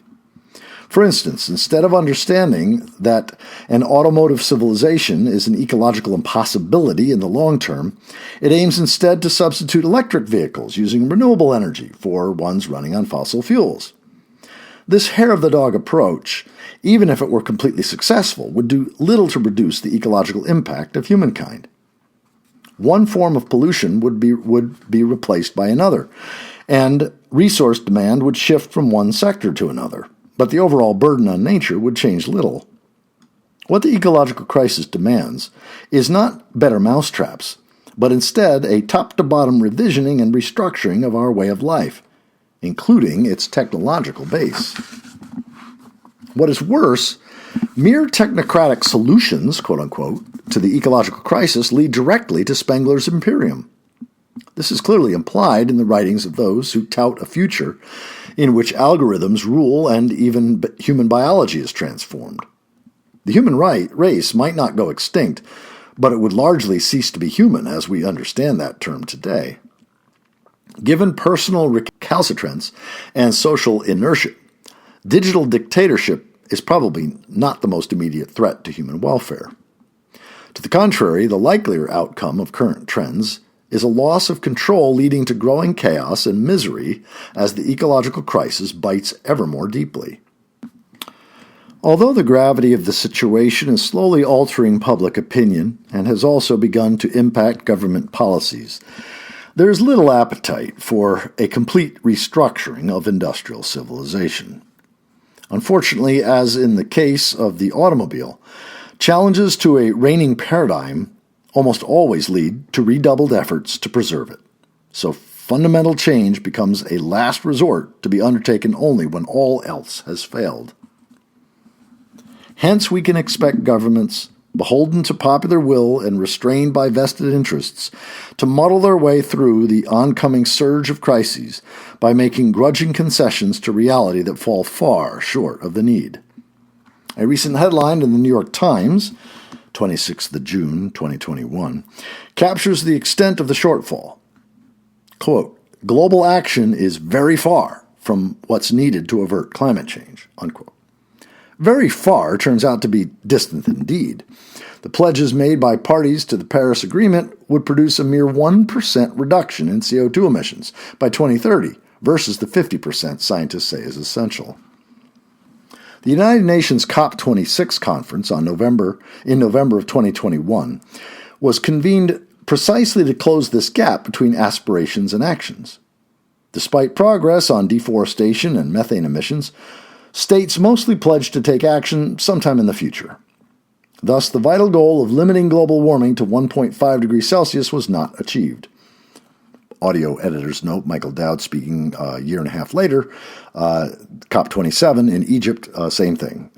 For instance, instead of understanding that an automotive civilization is an ecological impossibility in the long term, it aims instead to substitute electric vehicles using renewable energy for ones running on fossil fuels. This hair-of-the-dog approach, even if it were completely successful, would do little to reduce the ecological impact of humankind. One form of pollution would be replaced by another, and resource demand would shift from one sector to another, but the overall burden on nature would change little. What the ecological crisis demands is not better mousetraps, but instead a top-to-bottom revisioning and restructuring of our way of life, including its technological base. What is worse, mere technocratic solutions, quote-unquote, to the ecological crisis lead directly to Spengler's imperium. This is clearly implied in the writings of those who tout a future in which algorithms rule and even human biology is transformed. The human race might not go extinct, but it would largely cease to be human as we understand that term today. Given personal recalcitrance and social inertia, digital dictatorship is probably not the most immediate threat to human welfare. To the contrary, the likelier outcome of current trends is a loss of control leading to growing chaos and misery as the ecological crisis bites ever more deeply. Although the gravity of the situation is slowly altering public opinion and has also begun to impact government policies, there is little appetite for a complete restructuring of industrial civilization. Unfortunately, as in the case of the automobile, challenges to a reigning paradigm almost always lead to redoubled efforts to preserve it. So fundamental change becomes a last resort to be undertaken only when all else has failed. Hence, we can expect governments, beholden to popular will and restrained by vested interests, to muddle their way through the oncoming surge of crises by making grudging concessions to reality that fall far short of the need. A recent headline in the New York Times, 26th of June, 2021, captures the extent of the shortfall. Quote, "Global action is very far from what's needed to avert climate change," unquote. Very far turns out to be distant indeed. The pledges made by parties to the Paris Agreement would produce a mere 1% reduction in CO2 emissions by 2030 versus the 50% scientists say is essential. The United Nations COP26 conference in November of 2021 was convened precisely to close this gap between aspirations and actions. Despite progress on deforestation and methane emissions, states mostly pledged to take action sometime in the future. Thus, the vital goal of limiting global warming to 1.5 degrees Celsius was not achieved. Audio editor's note, Michael Dowd speaking a year and a half later, COP27 in Egypt, same thing.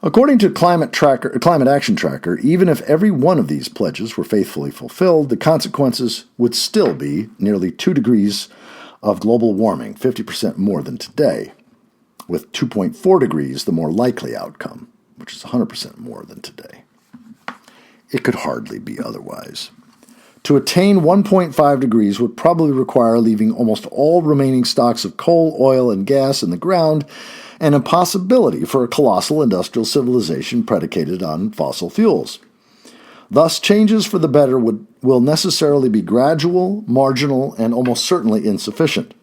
According to Climate Action Tracker, even if every one of these pledges were faithfully fulfilled, the consequences would still be nearly 2 degrees of global warming, 50% more than today, with 2.4 degrees the more likely outcome, which is 100% more than today. It could hardly be otherwise. To attain 1.5 degrees would probably require leaving almost all remaining stocks of coal, oil, and gas in the ground, an impossibility for a colossal industrial civilization predicated on fossil fuels. Thus, changes for the better will necessarily be gradual, marginal, and almost certainly insufficient.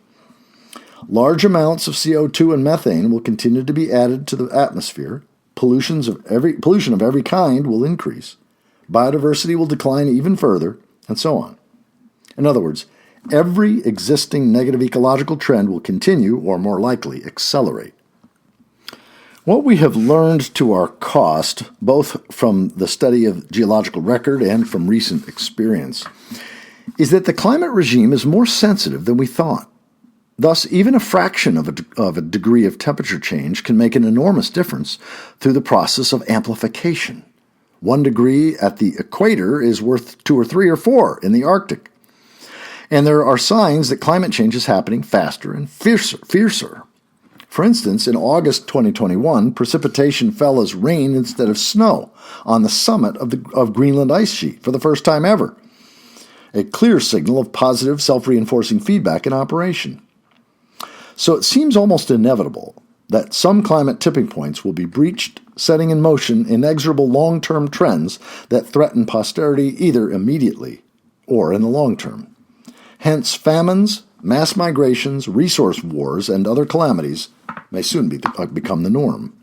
Large amounts of CO2 and methane will continue to be added to the atmosphere, pollution of every kind will increase, biodiversity will decline even further, and so on. In other words, every existing negative ecological trend will continue, or more likely, accelerate. What we have learned to our cost, both from the study of geological record and from recent experience, is that the climate regime is more sensitive than we thought. Thus, even a fraction of a degree of temperature change can make an enormous difference through the process of amplification. 1 degree at the equator is worth 2 or 3 or 4 in the Arctic. And there are signs that climate change is happening faster and fiercer. For instance, in August 2021, precipitation fell as rain instead of snow on the summit of Greenland ice sheet for the first time ever. A clear signal of positive self-reinforcing feedback in operation. So it seems almost inevitable that some climate tipping points will be breached, setting in motion inexorable long-term trends that threaten posterity either immediately or in the long term. Hence, famines, mass migrations, resource wars, and other calamities may soon become the norm.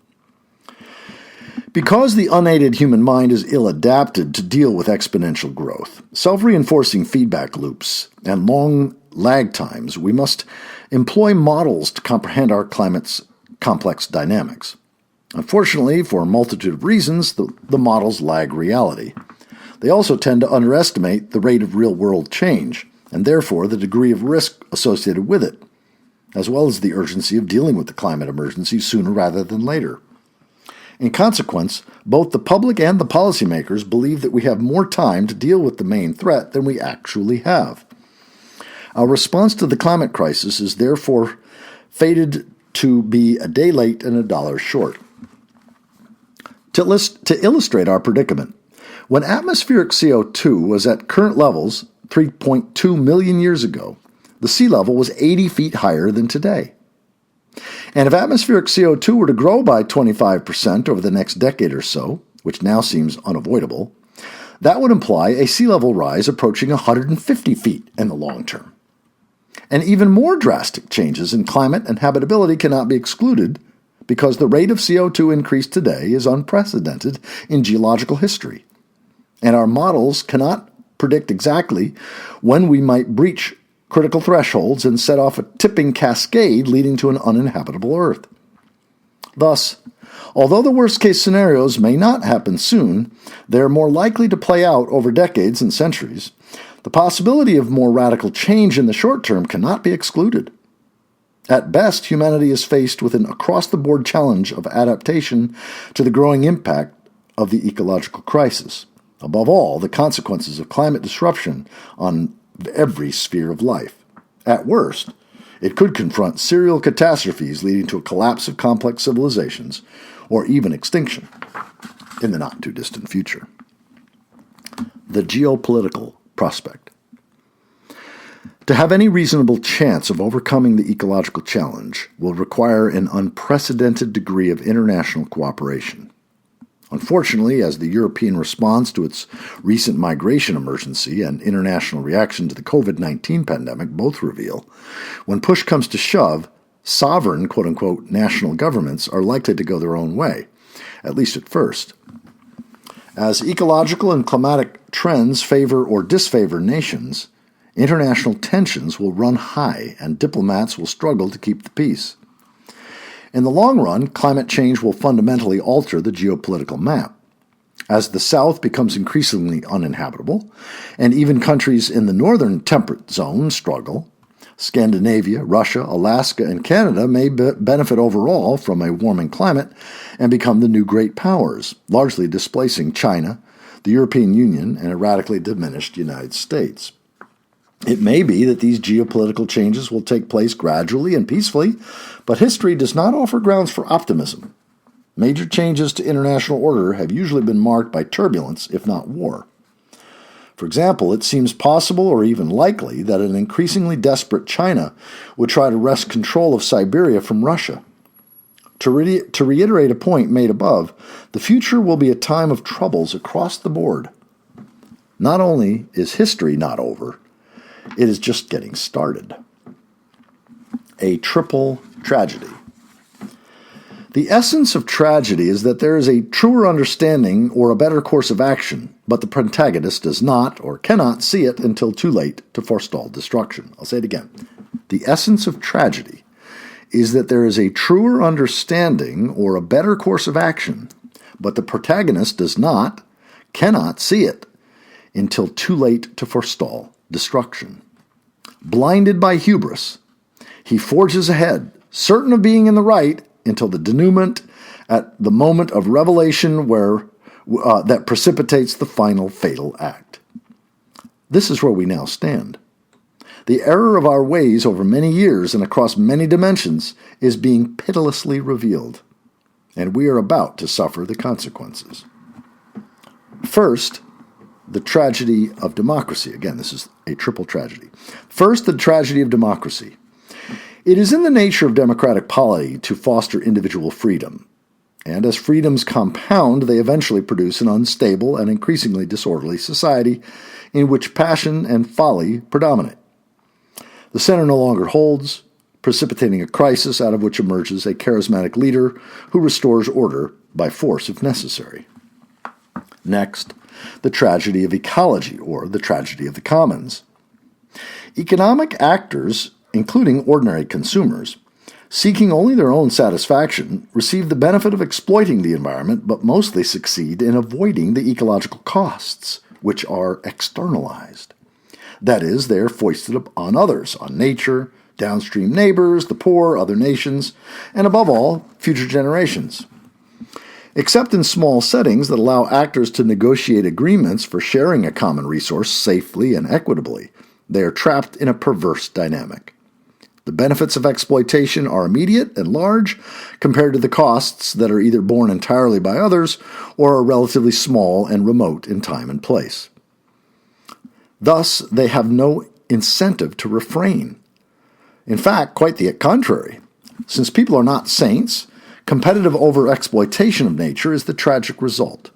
Because the unaided human mind is ill-adapted to deal with exponential growth, self-reinforcing feedback loops, and long lag times, we must employ models to comprehend our climate's complex dynamics. Unfortunately, for a multitude of reasons, the models lag reality. They also tend to underestimate the rate of real-world change, and therefore the degree of risk associated with it, as well as the urgency of dealing with the climate emergency sooner rather than later. In consequence, both the public and the policymakers believe that we have more time to deal with the main threat than we actually have. Our response to the climate crisis is therefore fated to be a day late and a dollar short. To illustrate our predicament, when atmospheric CO2 was at current levels 3.2 million years ago, the sea level was 80 feet higher than today. And if atmospheric CO2 were to grow by 25% over the next decade or so, which now seems unavoidable, that would imply a sea level rise approaching 150 feet in the long term. And even more drastic changes in climate and habitability cannot be excluded because the rate of CO2 increase today is unprecedented in geological history. And our models cannot predict exactly when we might breach critical thresholds and set off a tipping cascade leading to an uninhabitable Earth. Thus, although the worst-case scenarios may not happen soon, they are more likely to play out over decades and centuries. The possibility of more radical change in the short term cannot be excluded. At best, humanity is faced with an across-the-board challenge of adaptation to the growing impact of the ecological crisis. Above all, the consequences of climate disruption on every sphere of life. At worst, it could confront serial catastrophes leading to a collapse of complex civilizations or even extinction in the not-too-distant future. The geopolitical prospect. To have any reasonable chance of overcoming the ecological challenge will require an unprecedented degree of international cooperation. Unfortunately, as the European response to its recent migration emergency and international reaction to the COVID-19 pandemic both reveal, when push comes to shove, sovereign, quote-unquote, national governments are likely to go their own way, at least at first. As ecological and climatic trends favor or disfavor nations, international tensions will run high and diplomats will struggle to keep the peace. In the long run, climate change will fundamentally alter the geopolitical map. As the South becomes increasingly uninhabitable, and even countries in the northern temperate zone struggle, Scandinavia, Russia, Alaska, and Canada may benefit overall from a warming climate and become the new great powers, largely displacing China, the European Union, and a radically diminished United States. It may be that these geopolitical changes will take place gradually and peacefully, but history does not offer grounds for optimism. Major changes to international order have usually been marked by turbulence, if not war. For example, it seems possible or even likely that an increasingly desperate China would try to wrest control of Siberia from Russia. To reiterate a point made above, the future will be a time of troubles across the board. Not only is history not over, it is just getting started. A triple tragedy. The essence of tragedy is that there is a truer understanding or a better course of action, but the protagonist does not or cannot see it until too late to forestall destruction. I'll say it again. The essence of tragedy is that there is a truer understanding or a better course of action, but the protagonist cannot see it until too late to forestall destruction. Blinded by hubris, he forges ahead, certain of being in the right, until the denouement at the moment of revelation that precipitates the final fatal act. This is where we now stand. The error of our ways over many years and across many dimensions is being pitilessly revealed, and we are about to suffer the consequences. First, the tragedy of democracy. Again, this is a triple tragedy. First, the tragedy of democracy. It is in the nature of democratic polity to foster individual freedom, and as freedoms compound, they eventually produce an unstable and increasingly disorderly society in which passion and folly predominate. The center no longer holds, precipitating a crisis out of which emerges a charismatic leader who restores order by force if necessary. Next, the tragedy of ecology, or the tragedy of the commons. Economic actors, including ordinary consumers, seeking only their own satisfaction, receive the benefit of exploiting the environment, but mostly succeed in avoiding the ecological costs, which are externalized. That is, they are foisted on others, on nature, downstream neighbors, the poor, other nations, and above all, future generations. Except in small settings that allow actors to negotiate agreements for sharing a common resource safely and equitably, they are trapped in a perverse dynamic. The benefits of exploitation are immediate and large compared to the costs that are either borne entirely by others or are relatively small and remote in time and place. Thus, they have no incentive to refrain. In fact, quite the contrary. Since people are not saints, competitive over-exploitation of nature is the tragic result.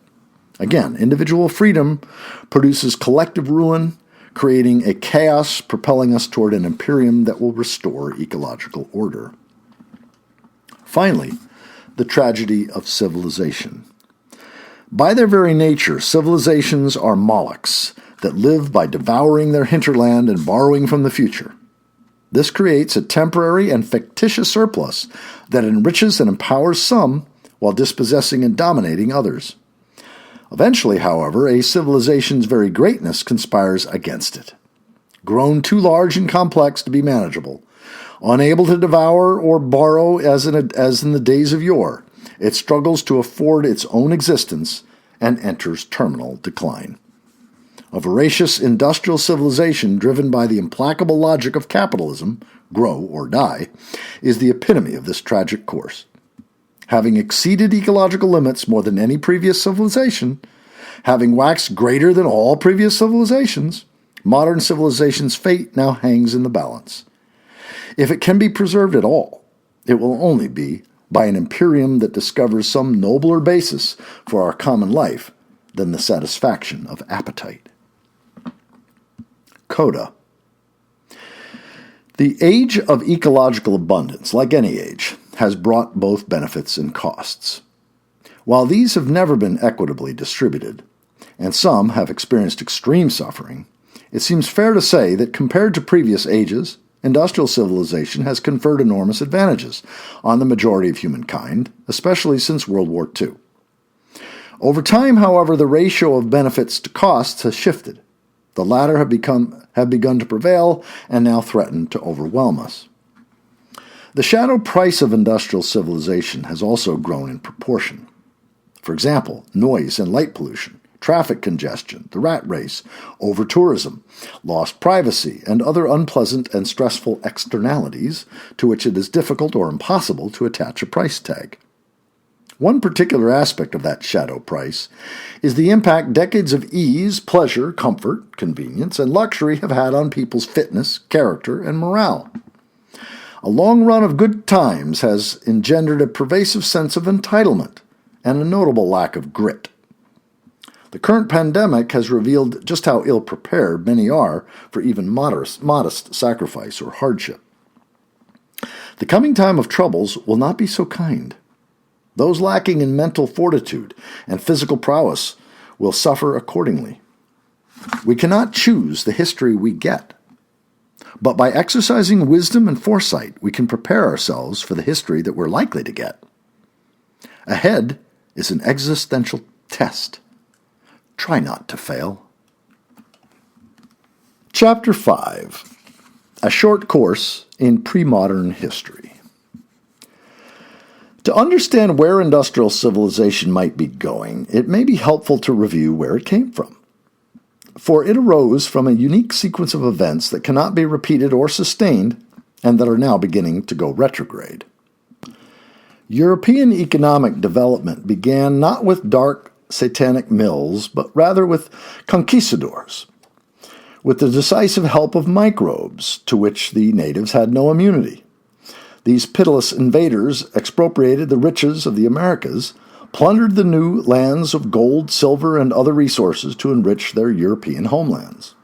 Again, individual freedom produces collective ruin, creating a chaos propelling us toward an imperium that will restore ecological order. Finally, the tragedy of civilization. By their very nature, civilizations are Molochs that live by devouring their hinterland and borrowing from the future. This creates a temporary and fictitious surplus that enriches and empowers some while dispossessing and dominating others. Eventually, however, a civilization's very greatness conspires against it. Grown too large and complex to be manageable, unable to devour or borrow as in the days of yore, it struggles to afford its own existence and enters terminal decline. A voracious industrial civilization driven by the implacable logic of capitalism, grow or die, is the epitome of this tragic course. Having exceeded ecological limits more than any previous civilization, having waxed greater than all previous civilizations, modern civilization's fate now hangs in the balance. If it can be preserved at all, it will only be by an imperium that discovers some nobler basis for our common life than the satisfaction of appetite. Coda. The age of ecological abundance, like any age, has brought both benefits and costs. While these have never been equitably distributed, and some have experienced extreme suffering, it seems fair to say that compared to previous ages, industrial civilization has conferred enormous advantages on the majority of humankind, especially since World War II. Over time, however, the ratio of benefits to costs has shifted. The latter have begun to prevail and now threaten to overwhelm us. The shadow price of industrial civilization has also grown in proportion. For example, noise and light pollution, traffic congestion, the rat race, over-tourism, lost privacy, and other unpleasant and stressful externalities to which it is difficult or impossible to attach a price tag. One particular aspect of that shadow price is the impact decades of ease, pleasure, comfort, convenience, and luxury have had on people's fitness, character, and morale. A long run of good times has engendered a pervasive sense of entitlement and a notable lack of grit. The current pandemic has revealed just how ill-prepared many are for even modest sacrifice or hardship. The coming time of troubles will not be so kind. Those lacking in mental fortitude and physical prowess will suffer accordingly. We cannot choose the history we get, But by exercising wisdom and foresight, we can prepare ourselves for the history that we're likely to get. Ahead is an existential test. Try not to fail. Chapter 5. A short course in pre-modern history. To understand where industrial civilization might be going, it may be helpful to review where it came from. For it arose from a unique sequence of events that cannot be repeated or sustained, and that are now beginning to go retrograde. European economic development began not with dark, satanic mills, but rather with conquistadors, with the decisive help of microbes, to which the natives had no immunity. These pitiless invaders expropriated the riches of the Americas, plundered the new lands of gold, silver, and other resources to enrich their European homelands.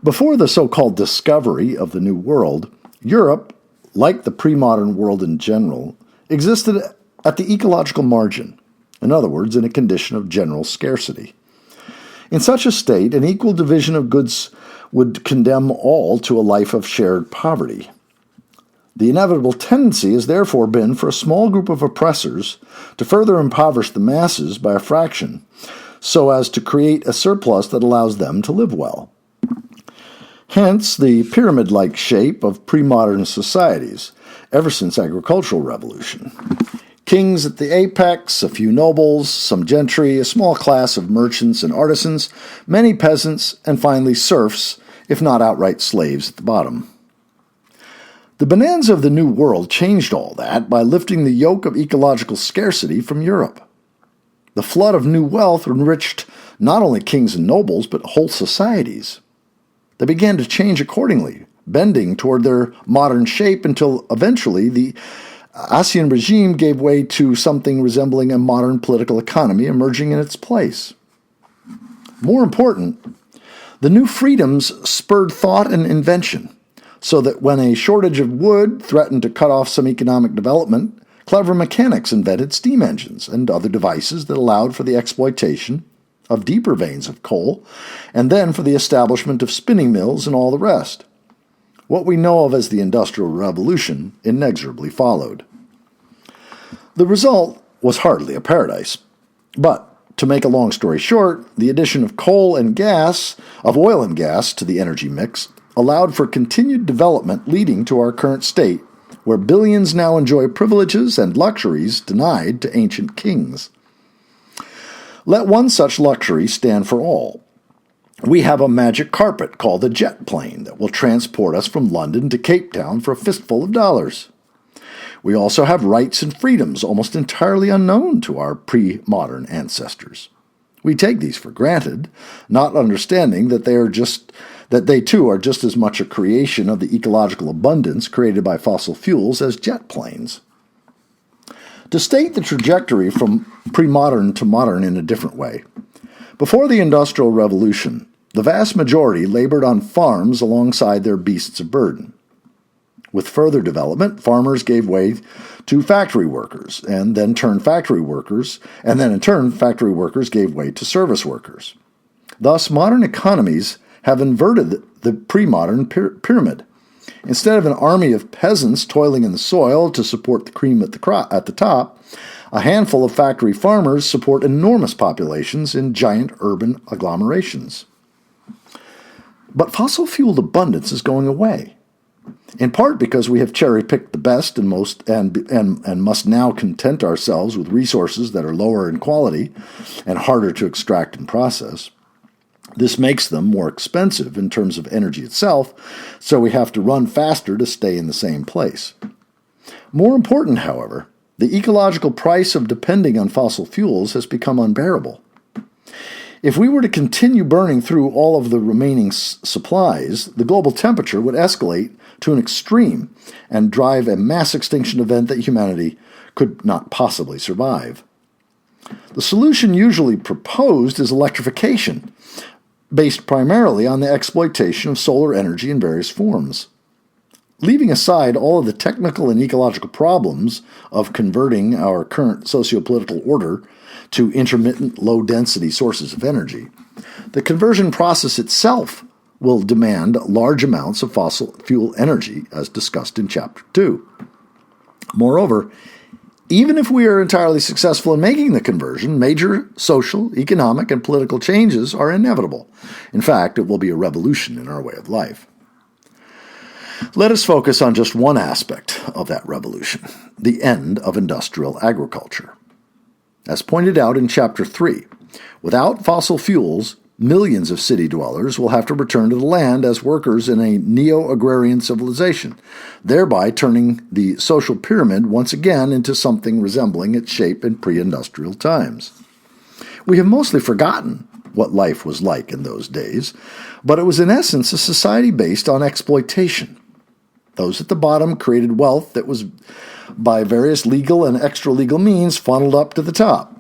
Before the so-called discovery of the New World, Europe, like the pre-modern world in general, existed at the ecological margin, in other words, in a condition of general scarcity. In such a state, an equal division of goods would condemn all to a life of shared poverty. The inevitable tendency has therefore been for a small group of oppressors to further impoverish the masses by a fraction, so as to create a surplus that allows them to live well. Hence the pyramid-like shape of pre-modern societies, ever since agricultural revolution. Kings at the apex, a few nobles, some gentry, a small class of merchants and artisans, many peasants, and finally serfs, if not outright slaves at the bottom. The bonanza of the New World changed all that by lifting the yoke of ecological scarcity from Europe. The flood of new wealth enriched not only kings and nobles, but whole societies. They began to change accordingly, bending toward their modern shape until eventually the Ancien regime gave way to something resembling a modern political economy emerging in its place. More important, the new freedoms spurred thought and invention, so that when a shortage of wood threatened to cut off some economic development, clever mechanics invented steam engines and other devices that allowed for the exploitation of deeper veins of coal, and then for the establishment of spinning mills and all the rest. What we know of as the Industrial Revolution inexorably followed. The result was hardly a paradise, but to make a long story short, the addition of oil and gas to the energy mix allowed for continued development leading to our current state, where billions now enjoy privileges and luxuries denied to ancient kings. Let one such luxury stand for all. We have a magic carpet called the jet plane that will transport us from London to Cape Town for a fistful of dollars. We also have rights and freedoms almost entirely unknown to our pre-modern ancestors. We take these for granted, not understanding that they too are just as much a creation of the ecological abundance created by fossil fuels as jet planes. To state the trajectory from pre-modern to modern in a different way, before the Industrial Revolution, the vast majority labored on farms alongside their beasts of burden. With further development, farmers gave way to factory workers, and then in turn factory workers gave way to service workers. Thus, modern economies have inverted the pre-modern pyramid. Instead of an army of peasants toiling in the soil to support the cream at the top, a handful of factory farmers support enormous populations in giant urban agglomerations. But fossil-fueled abundance is going away, in part because we have cherry-picked the best and most and must now content ourselves with resources that are lower in quality and harder to extract and process. This makes them more expensive in terms of energy itself, so we have to run faster to stay in the same place. More important, however, the ecological price of depending on fossil fuels has become unbearable. If we were to continue burning through all of the remaining supplies, the global temperature would escalate to an extreme and drive a mass extinction event that humanity could not possibly survive. The solution usually proposed is electrification, based primarily on the exploitation of solar energy in various forms. Leaving aside all of the technical and ecological problems of converting our current socio-political order to intermittent, low-density sources of energy, the conversion process itself will demand large amounts of fossil fuel energy, as discussed in Chapter 2. Moreover, even if we are entirely successful in making the conversion, major social, economic, and political changes are inevitable. In fact, it will be a revolution in our way of life. Let us focus on just one aspect of that revolution, the end of industrial agriculture. As pointed out in Chapter 3, without fossil fuels, millions of city dwellers will have to return to the land as workers in a neo-agrarian civilization, thereby turning the social pyramid once again into something resembling its shape in pre-industrial times. We have mostly forgotten what life was like in those days, but it was in essence a society based on exploitation. Those at the bottom created wealth that was, by various legal and extra-legal means, funneled up to the top.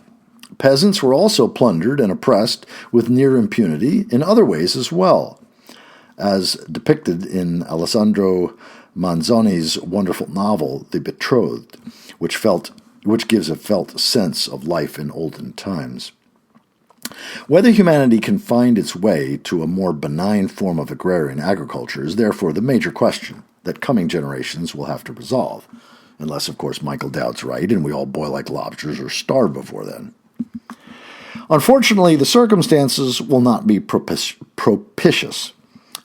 Peasants were also plundered and oppressed with near impunity in other ways as well, as depicted in Alessandro Manzoni's wonderful novel, The Betrothed, which gives a felt sense of life in olden times. Whether humanity can find its way to a more benign form of agrarian agriculture is therefore the major question that coming generations will have to resolve, unless, of course, Michael Dowd's right and we all boil like lobsters or starve before then. Unfortunately, the circumstances will not be propitious,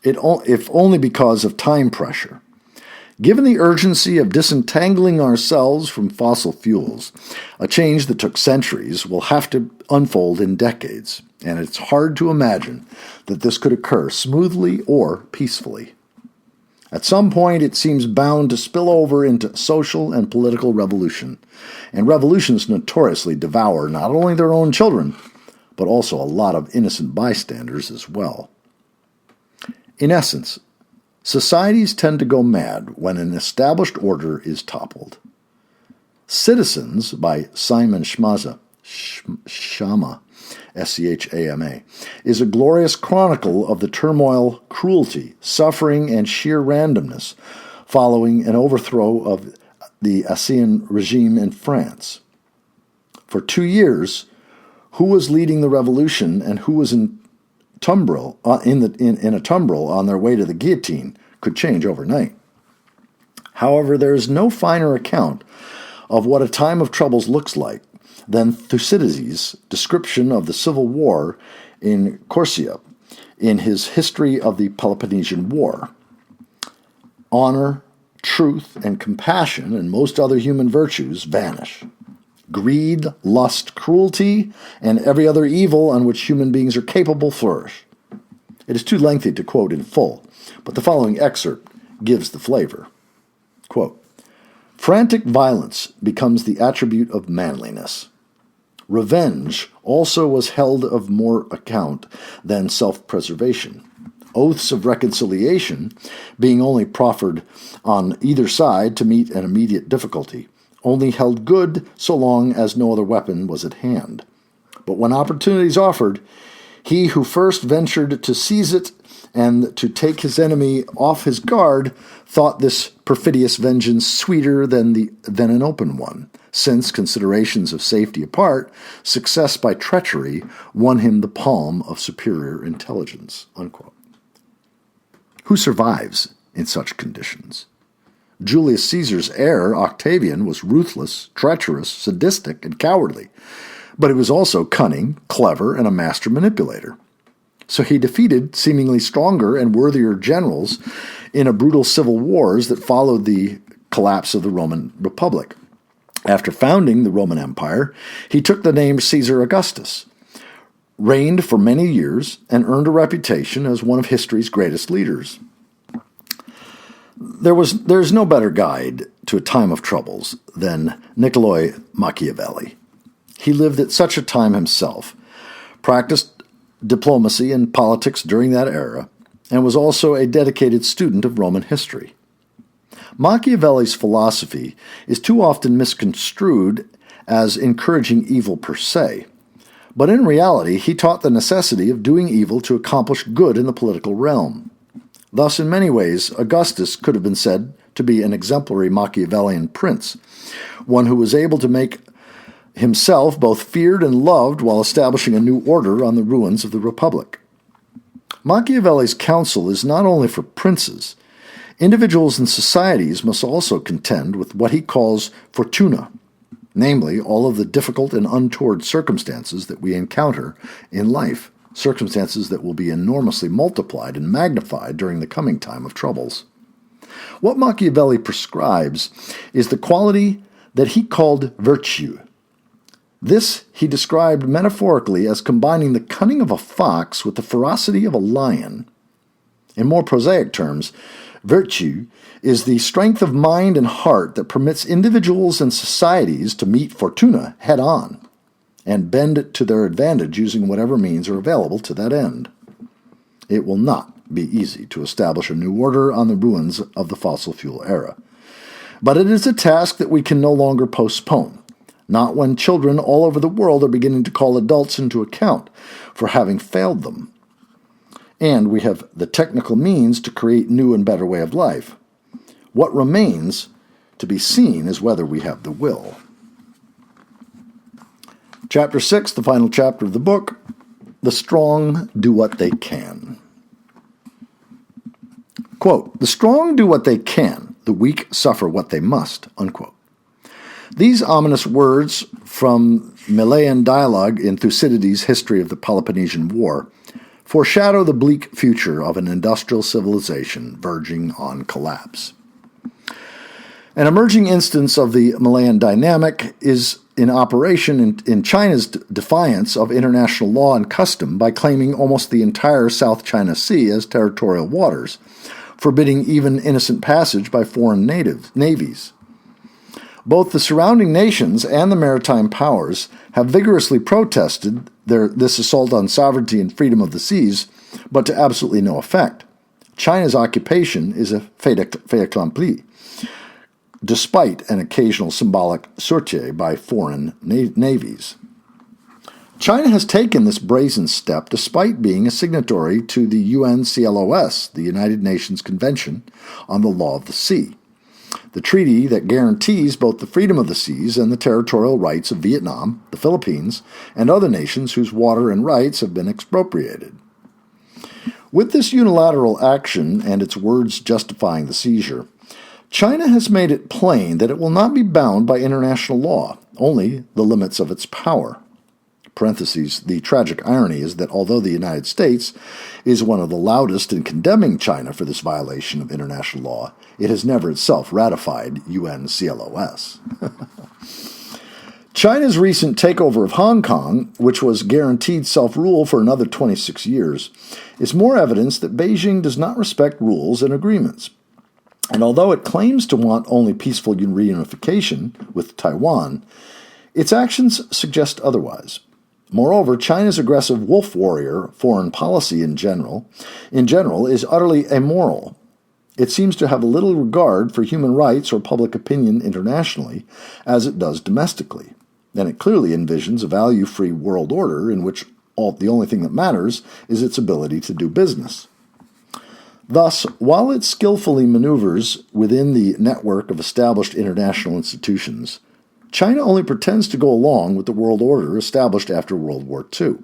if only because of time pressure. Given the urgency of disentangling ourselves from fossil fuels, a change that took centuries will have to unfold in decades, and it's hard to imagine that this could occur smoothly or peacefully. At some point, it seems bound to spill over into social and political revolution, and revolutions notoriously devour not only their own children, but also a lot of innocent bystanders as well. In essence, societies tend to go mad when an established order is toppled. Citizens, by Simon Schama, S-C-H-A-M-A, is a glorious chronicle of the turmoil, cruelty, suffering, and sheer randomness following an overthrow of the Ancien regime in France. For 2 years, who was leading the revolution and who was in a tumbril on their way to the guillotine could change overnight. However, there is no finer account of what a time of troubles looks like than Thucydides' description of the civil war in Corcyra in his History of the Peloponnesian War. Honor, truth, and compassion, and most other human virtues vanish. Greed, lust, cruelty, and every other evil on which human beings are capable flourish. It is too lengthy to quote in full, but the following excerpt gives the flavor. Quote, "Frantic violence becomes the attribute of manliness. Revenge also was held of more account than self-preservation. Oaths of reconciliation, being only proffered on either side to meet an immediate difficulty, only held good so long as no other weapon was at hand. But when opportunities offered, he who first ventured to seize it and to take his enemy off his guard thought this perfidious vengeance sweeter than an open one, since, considerations of safety apart, success by treachery won him the palm of superior intelligence." Unquote. Who survives in such conditions? Julius Caesar's heir, Octavian, was ruthless, treacherous, sadistic, and cowardly, but he was also cunning, clever, and a master manipulator. So he defeated seemingly stronger and worthier generals in a brutal civil wars that followed the collapse of the Roman Republic. After founding the Roman Empire, he took the name Caesar Augustus, reigned for many years, and earned a reputation as one of history's greatest leaders. There's no better guide to a time of troubles than Niccolò Machiavelli. He lived at such a time himself, practiced diplomacy and politics during that era, and was also a dedicated student of Roman history. Machiavelli's philosophy is too often misconstrued as encouraging evil per se, but in reality he taught the necessity of doing evil to accomplish good in the political realm. Thus, in many ways, Augustus could have been said to be an exemplary Machiavellian prince, one who was able to make himself both feared and loved while establishing a new order on the ruins of the Republic. Machiavelli's counsel is not only for princes. Individuals and societies must also contend with what he calls fortuna, namely all of the difficult and untoward circumstances that we encounter in life, circumstances that will be enormously multiplied and magnified during the coming time of troubles. What Machiavelli prescribes is the quality that he called virtue. This he described metaphorically as combining the cunning of a fox with the ferocity of a lion. In more prosaic terms, virtue is the strength of mind and heart that permits individuals and societies to meet fortuna head-on and bend it to their advantage using whatever means are available to that end. It will not be easy to establish a new order on the ruins of the fossil fuel era, but it is a task that we can no longer postpone. Not when children all over the world are beginning to call adults into account for having failed them. And we have the technical means to create new and better way of life. What remains to be seen is whether we have the will. Chapter 6, the final chapter of the book, The Strong Do What They Can. Quote, "The strong do what they can, the weak suffer what they must," unquote. These ominous words from Malayan dialogue in Thucydides' History of the Peloponnesian War foreshadow the bleak future of an industrial civilization verging on collapse. An emerging instance of the Malayan dynamic is in operation in China's defiance of international law and custom by claiming almost the entire South China Sea as territorial waters, forbidding even innocent passage by foreign navies. Both the surrounding nations and the maritime powers have vigorously protested this assault on sovereignty and freedom of the seas, but to absolutely no effect. China's occupation is a fait accompli, despite an occasional symbolic sortie by foreign navies. China has taken this brazen step despite being a signatory to the UNCLOS, the United Nations Convention on the Law of the Sea, the treaty that guarantees both the freedom of the seas and the territorial rights of Vietnam, the Philippines, and other nations whose water and rights have been expropriated. With this unilateral action and its words justifying the seizure, China has made it plain that it will not be bound by international law, only the limits of its power. Parentheses, the tragic irony is that although the United States is one of the loudest in condemning China for this violation of international law, it has never itself ratified UNCLOS. China's recent takeover of Hong Kong, which was guaranteed self-rule for another 26 years, is more evidence that Beijing does not respect rules and agreements. And although it claims to want only peaceful reunification with Taiwan, its actions suggest otherwise. Moreover, China's aggressive wolf warrior foreign policy in general is utterly immoral. It seems to have little regard for human rights or public opinion internationally, as it does domestically. And it clearly envisions a value-free world order in which the only thing that matters is its ability to do business. Thus, while it skillfully maneuvers within the network of established international institutions, China only pretends to go along with the world order established after World War II.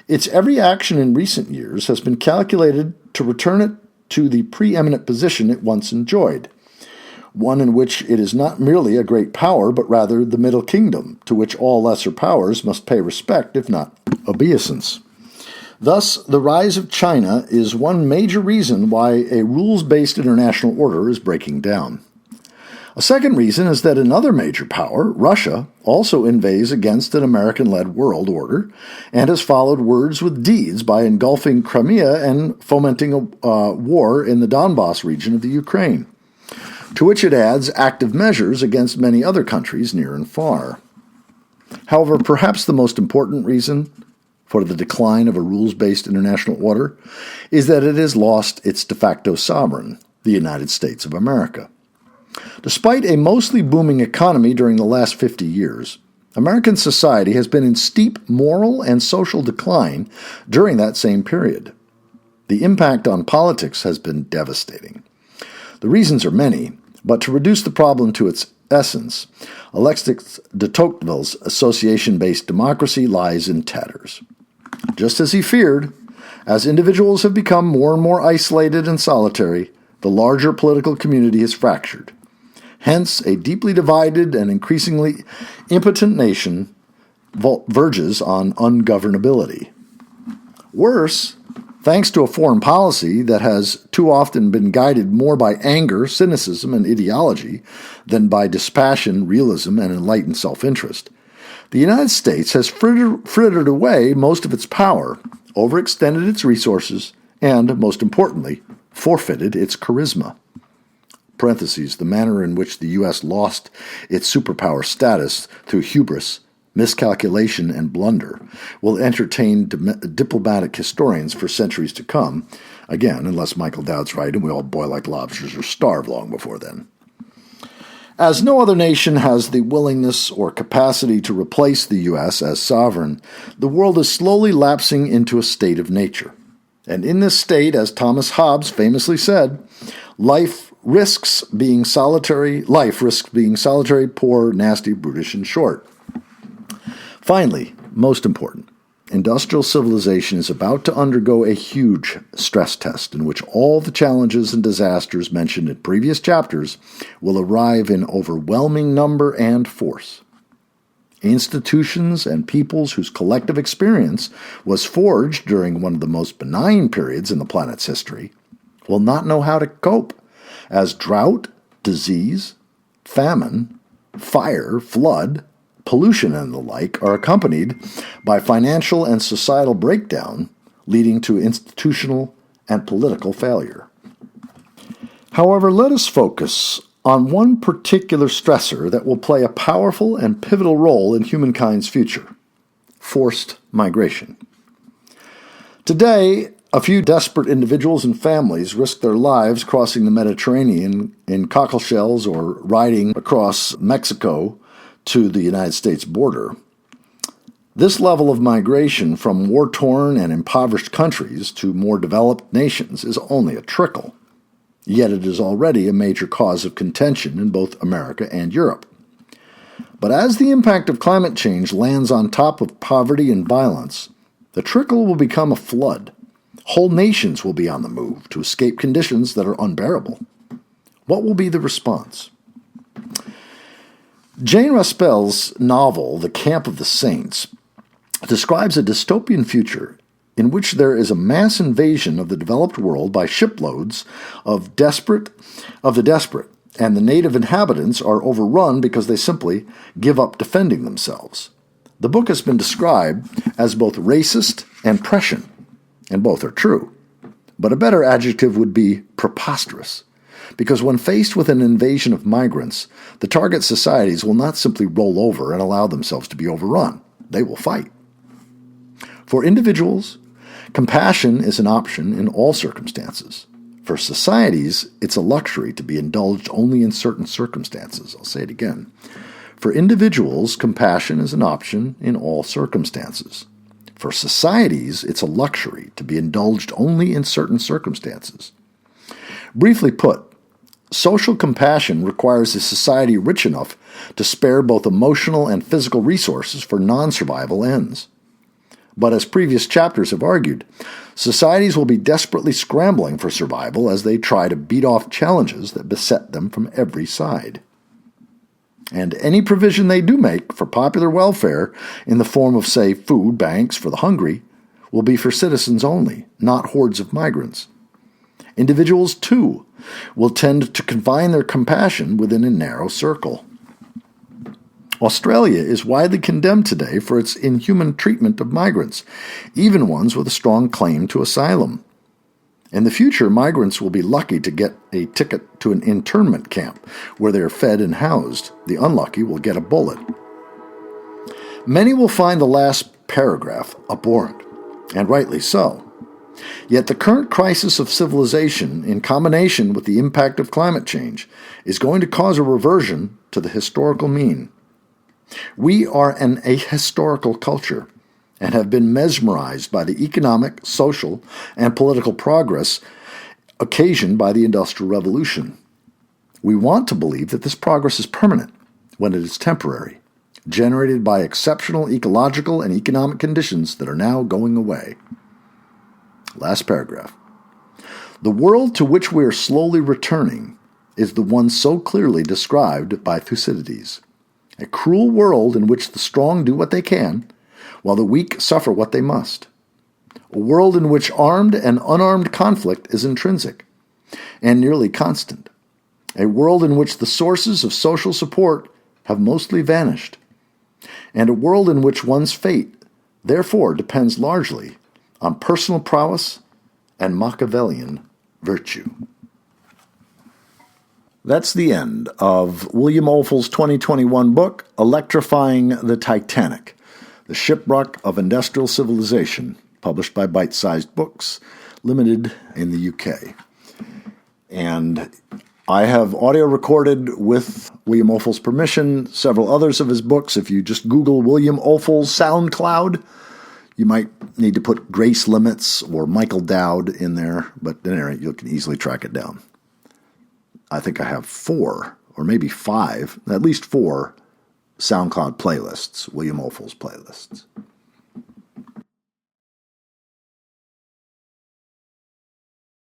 Its every action in recent years has been calculated to return it to the preeminent position it once enjoyed, one in which it is not merely a great power, but rather the Middle Kingdom, to which all lesser powers must pay respect, if not obeisance. Thus, the rise of China is one major reason why a rules-based international order is breaking down. A second reason is that another major power, Russia, also inveighs against an American-led world order and has followed words with deeds by engulfing Crimea and fomenting a war in the Donbass region of the Ukraine, to which it adds active measures against many other countries near and far. However, perhaps the most important reason for the decline of a rules-based international order is that it has lost its de facto sovereign, the United States of America. Despite a mostly booming economy during the last 50 years, American society has been in steep moral and social decline during that same period. The impact on politics has been devastating. The reasons are many, but to reduce the problem to its essence, Alexis de Tocqueville's association-based democracy lies in tatters. Just as he feared, As individuals have become more and more isolated and solitary, the larger political community is fractured. Hence, a deeply divided and increasingly impotent nation verges on ungovernability. Worse, thanks to a foreign policy that has too often been guided more by anger, cynicism, and ideology than by dispassion, realism, and enlightened self-interest, the United States has frittered away most of its power, overextended its resources, and, most importantly, forfeited its charisma. Parentheses, the manner in which the U.S. lost its superpower status through hubris, miscalculation, and blunder will entertain diplomatic historians for centuries to come, again, unless Michael Dowd's right and we all boil like lobsters or starve long before then. As no other nation has the willingness or capacity to replace the U.S. as sovereign, the world is slowly lapsing into a state of nature. And in this state, as Thomas Hobbes famously said, life risks being solitary, poor, nasty, brutish, and short. Finally, most important, industrial civilization is about to undergo a huge stress test in which all the challenges and disasters mentioned in previous chapters will arrive in overwhelming number and force. Institutions and peoples whose collective experience was forged during one of the most benign periods in the planet's history will not know how to cope, as drought, disease, famine, fire, flood, pollution, and the like are accompanied by financial and societal breakdown, leading to institutional and political failure. However, let us focus on one particular stressor that will play a powerful and pivotal role in humankind's future: forced migration. Today, a few desperate individuals and families risk their lives crossing the Mediterranean in cockleshells or riding across Mexico to the United States border. This level of migration from war-torn and impoverished countries to more developed nations is only a trickle, yet it is already a major cause of contention in both America and Europe. But as the impact of climate change lands on top of poverty and violence, the trickle will become a flood. Whole nations will be on the move to escape conditions that are unbearable. What will be the response? Jane Raspel's novel, The Camp of the Saints, describes a dystopian future in which there is a mass invasion of the developed world by shiploads of the desperate, and the native inhabitants are overrun because they simply give up defending themselves. The book has been described as both racist and prescient, and both are true. But a better adjective would be preposterous, because when faced with an invasion of migrants, the target societies will not simply roll over and allow themselves to be overrun. They will fight. For individuals, compassion is an option in all circumstances. For societies, it's a luxury to be indulged only in certain circumstances. I'll say it again. For individuals, compassion is an option in all circumstances. For societies, it's a luxury to be indulged only in certain circumstances. Briefly put, social compassion requires a society rich enough to spare both emotional and physical resources for non-survival ends. But as previous chapters have argued, societies will be desperately scrambling for survival as they try to beat off challenges that beset them from every side. And any provision they do make for popular welfare in the form of, say, food banks for the hungry will be for citizens only, not hordes of migrants. Individuals, too, will tend to confine their compassion within a narrow circle. Australia is widely condemned today for its inhuman treatment of migrants, even ones with a strong claim to asylum. In the future, migrants will be lucky to get a ticket to an internment camp where they are fed and housed. The unlucky will get a bullet. Many will find the last paragraph abhorrent, and rightly so. Yet the current crisis of civilization, in combination with the impact of climate change, is going to cause a reversion to the historical mean. We are an ahistorical culture and have been mesmerized by the economic, social, and political progress occasioned by the Industrial Revolution. We want to believe that this progress is permanent when it is temporary, generated by exceptional ecological and economic conditions that are now going away. Last paragraph. The world to which we are slowly returning is the one so clearly described by Thucydides. A cruel world in which the strong do what they can, while the weak suffer what they must. A world in which armed and unarmed conflict is intrinsic and nearly constant. A world in which the sources of social support have mostly vanished. And a world in which one's fate, therefore, depends largely on personal prowess and Machiavellian virtue. That's the end of William Ophuls' 2021 book, Electrifying the Titanic, The Shipwreck of Industrial Civilization, published by Bite-Sized Books, Limited in the UK. And I have audio recorded with William Ophuls' permission several others of his books. If you just Google William Ophuls Soundcloud, you might need to put Grace Limits or Michael Dowd in there, but at any rate, you can easily track it down. I think I have 4, or maybe 5, at least 4 SoundCloud playlists, William Ophuls playlists.